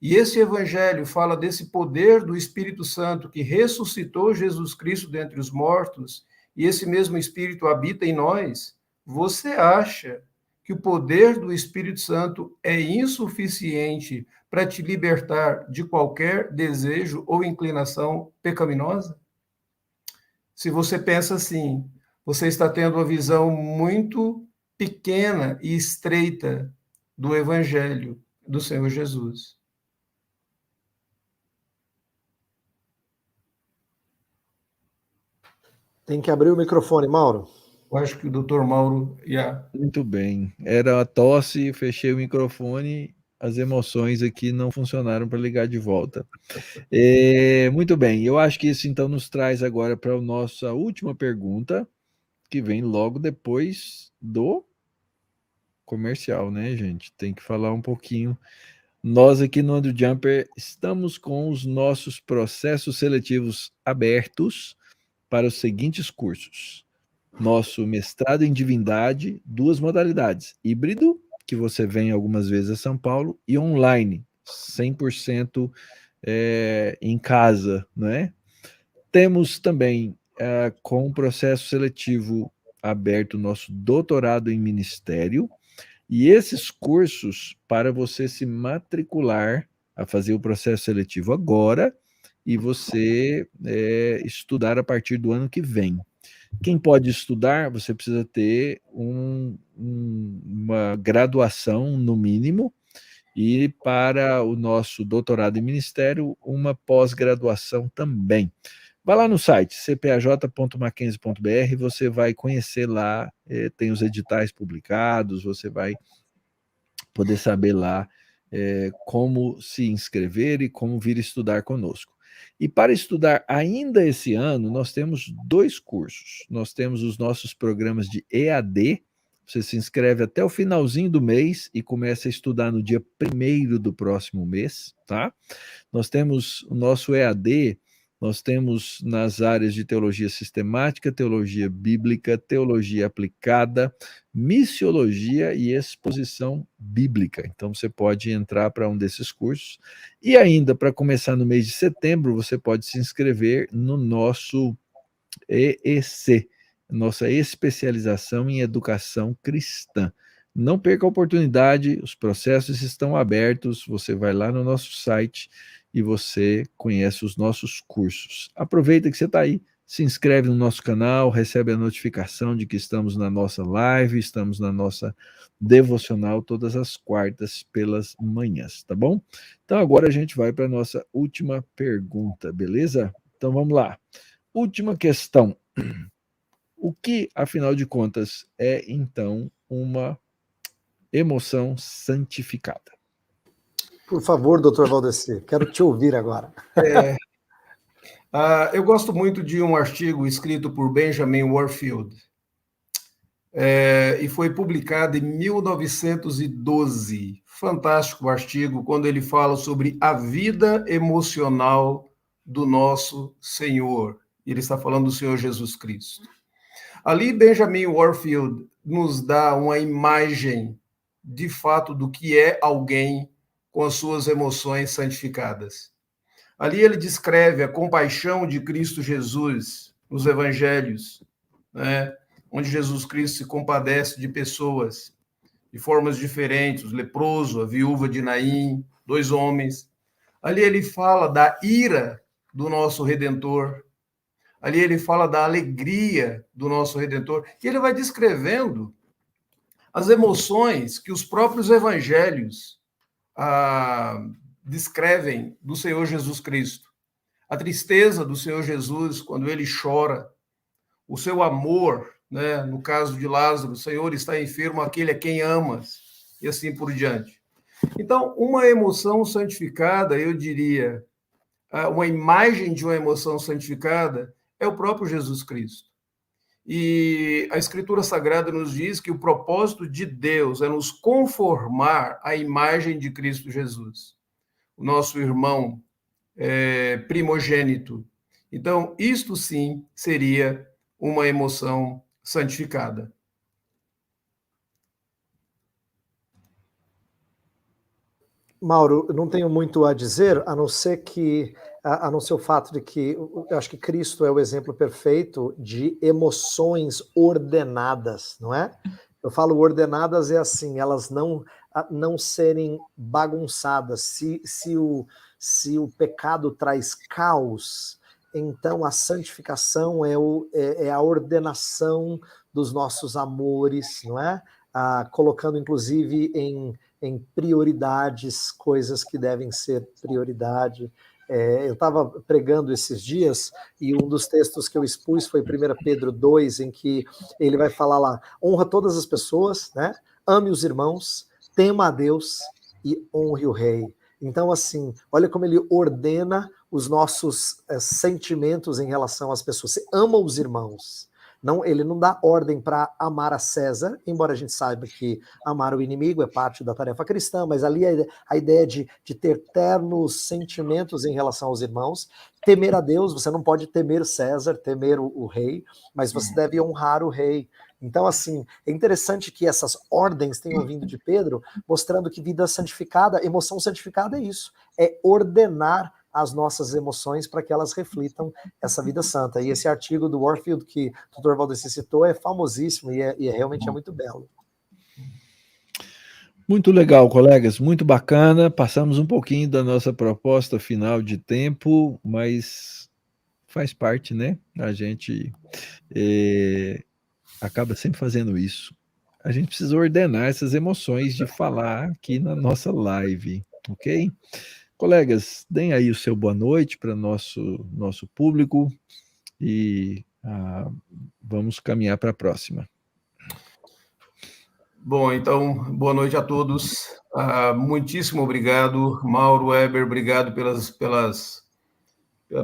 e esse Evangelho fala desse poder do Espírito Santo que ressuscitou Jesus Cristo dentre os mortos, e esse mesmo Espírito habita em nós, você acha que o poder do Espírito Santo é insuficiente para te libertar de qualquer desejo ou inclinação pecaminosa? Se você pensa assim, você está tendo uma visão muito pequena e estreita do Evangelho do Senhor Jesus. Tem que abrir o microfone, Mauro. Eu acho que o doutor Mauro ia... Muito bem. Era a tosse, fechei o microfone, as emoções aqui não funcionaram para ligar de volta. Muito bem, eu acho que isso então nos traz agora para a nossa última pergunta, que vem logo depois do comercial, né, gente? Tem que falar um pouquinho. Nós aqui no Andrew Jumper estamos com os nossos processos seletivos abertos para os seguintes cursos. Nosso mestrado em divindade, 2 modalidades, híbrido, que você vem algumas vezes a São Paulo, e online, 100% em casa, né? Temos também, com o processo seletivo aberto, nosso doutorado em ministério, e esses cursos, para você se matricular a fazer o processo seletivo agora, e você estudar a partir do ano que vem. Quem pode estudar, você precisa ter uma graduação, no mínimo, e para o nosso doutorado em ministério, uma pós-graduação também. Vai lá no site cpaj.mackenzie.br, você vai conhecer lá, tem os editais publicados, você vai poder saber lá como se inscrever e como vir estudar conosco. E para estudar ainda esse ano, nós temos 2 cursos. Nós temos os nossos programas de EAD, você se inscreve até o finalzinho do mês e começa a estudar no dia 1º do próximo mês, tá? Nós temos o nosso EAD, nós temos nas áreas de teologia sistemática, teologia bíblica, teologia aplicada, missiologia e exposição bíblica. Então você pode entrar para um desses cursos. E ainda, para começar no mês de setembro, você pode se inscrever no nosso EEC, nossa especialização em educação cristã. Não perca a oportunidade, os processos estão abertos, você vai lá no nosso site e você conhece os nossos cursos. Aproveita que você está aí, se inscreve no nosso canal, recebe a notificação de que estamos na nossa live, estamos na nossa devocional todas as quartas pelas manhãs, tá bom? Então agora a gente vai para a nossa última pergunta, beleza? Então vamos lá. Última questão. O que, afinal de contas, é então uma emoção santificada? Por favor, doutor Valdeci, quero te ouvir agora. Eu gosto muito de um artigo escrito por Benjamin Warfield, e foi publicado em 1912. Fantástico artigo, quando ele fala sobre a vida emocional do nosso Senhor. Ele está falando do Senhor Jesus Cristo. Ali, Benjamin Warfield nos dá uma imagem, de fato, do que é alguém com as suas emoções santificadas. Ali ele descreve a compaixão de Cristo Jesus nos evangelhos, né? Onde Jesus Cristo se compadece de pessoas de formas diferentes, o leproso, a viúva de Naim, 2 homens. Ali ele fala da ira do nosso Redentor. Ali ele fala da alegria do nosso Redentor. E ele vai descrevendo as emoções que os próprios evangelhos descrevem do Senhor Jesus Cristo. A tristeza do Senhor Jesus quando ele chora, o seu amor, né? No caso de Lázaro, o Senhor está enfermo, aquele a quem amas. e assim por diante. Então, uma emoção santificada, eu diria, uma imagem de uma emoção santificada é o próprio Jesus Cristo. E a Escritura Sagrada nos diz que o propósito de Deus é nos conformar à imagem de Cristo Jesus, o nosso irmão primogênito. Então, isto sim seria uma emoção santificada. Mauro, eu não tenho muito a dizer, a não ser o fato de que eu acho que Cristo é o exemplo perfeito de emoções ordenadas, não é? Eu falo ordenadas é assim, elas não serem bagunçadas. Se o pecado traz caos, então a santificação é a ordenação dos nossos amores, não é? Colocando inclusive em prioridades, coisas que devem ser prioridade. Eu estava pregando esses dias e um dos textos que eu expus foi 1 Pedro 2, em que ele vai falar lá, honra todas as pessoas, né? Ame os irmãos, tema a Deus e honre o rei. Então, assim, olha como ele ordena os nossos sentimentos em relação às pessoas. Você ama os irmãos. Não, ele não dá ordem para amar a César, embora a gente saiba que amar o inimigo é parte da tarefa cristã, mas ali a ideia de ter ternos sentimentos em relação aos irmãos, temer a Deus, você não pode temer César, temer o rei, mas você deve honrar o rei. Então, assim, é interessante que essas ordens tenham vindo de Pedro, mostrando que vida santificada, emoção santificada é isso, é ordenar as nossas emoções para que elas reflitam essa vida santa. E esse artigo do Warfield que o Dr. Valdeci citou é famosíssimo e realmente é muito belo. Muito legal, colegas, muito bacana. Passamos um pouquinho da nossa proposta final de tempo, mas faz parte, né? A gente acaba sempre fazendo isso. A gente precisa ordenar essas emoções de falar aqui na nossa live, ok? Colegas, deem aí o seu boa noite para nosso público e vamos caminhar para a próxima. Bom, então, boa noite a todos. Muitíssimo obrigado, Mauro, Weber, obrigado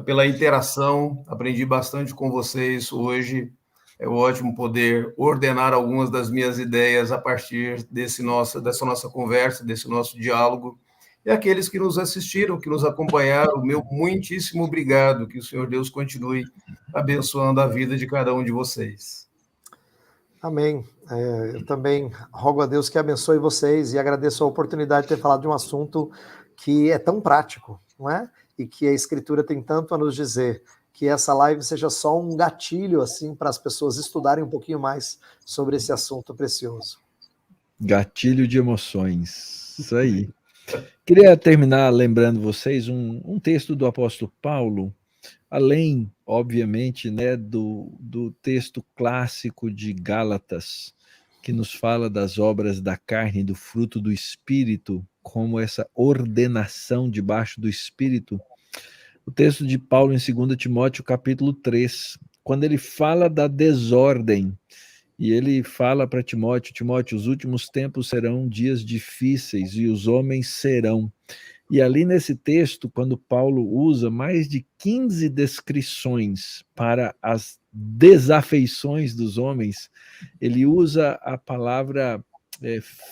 pela interação. Aprendi bastante com vocês hoje. É ótimo poder ordenar algumas das minhas ideias a partir dessa nossa conversa, desse nosso diálogo. E aqueles que nos assistiram, que nos acompanharam, meu muitíssimo obrigado. Que o Senhor Deus continue abençoando a vida de cada um de vocês. Amém. Eu também rogo a Deus que abençoe vocês e agradeço a oportunidade de ter falado de um assunto que é tão prático, não é? E que a Escritura tem tanto a nos dizer. Que essa live seja só um gatilho assim para as pessoas estudarem um pouquinho mais sobre esse assunto precioso. Gatilho de emoções, isso aí. Queria terminar lembrando vocês um texto do apóstolo Paulo, além, obviamente, né, do texto clássico de Gálatas, que nos fala das obras da carne e do fruto do Espírito, como essa ordenação debaixo do Espírito. O texto de Paulo em 2 Timóteo, capítulo 3, quando ele fala da desordem, e ele fala para Timóteo, os últimos tempos serão dias difíceis e os homens serão. E ali nesse texto, quando Paulo usa mais de 15 descrições para as desafeições dos homens, ele usa a palavra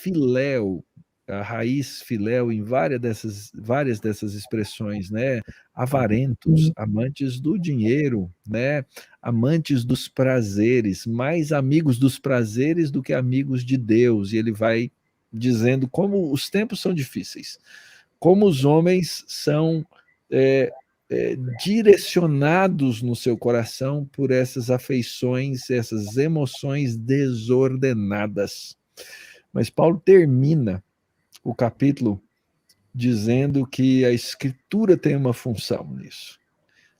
filéu, a raiz filéu em várias dessas expressões, né? Avarentos, amantes do dinheiro, né? Amantes dos prazeres, mais amigos dos prazeres do que amigos de Deus. E ele vai dizendo como os tempos são difíceis, como os homens são direcionados no seu coração por essas afeições, essas emoções desordenadas. Mas Paulo termina o capítulo dizendo que a Escritura tem uma função nisso.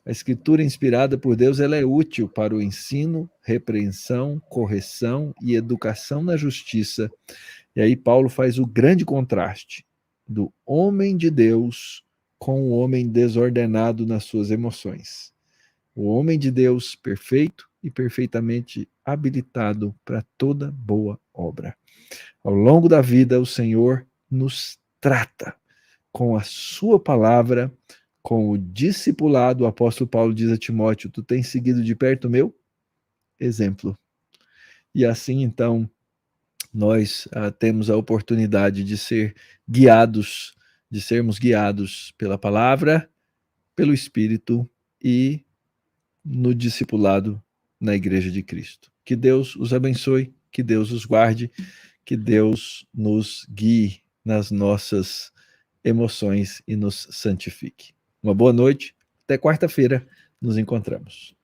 A Escritura inspirada por Deus, ela é útil para o ensino, repreensão, correção e educação na justiça. E aí Paulo faz o grande contraste do homem de Deus com o homem desordenado nas suas emoções. O homem de Deus perfeito e perfeitamente habilitado para toda boa obra. Ao longo da vida, o Senhor nos trata com a sua palavra, com o discipulado. O apóstolo Paulo diz a Timóteo: tu tens seguido de perto o meu exemplo. E assim, então, nós temos a oportunidade de ser guiados, de sermos guiados pela palavra, pelo Espírito e no discipulado na Igreja de Cristo. Que Deus os abençoe, que Deus os guarde, que Deus nos guie nas nossas emoções e nos santifique. Uma boa noite, até quarta-feira nos encontramos.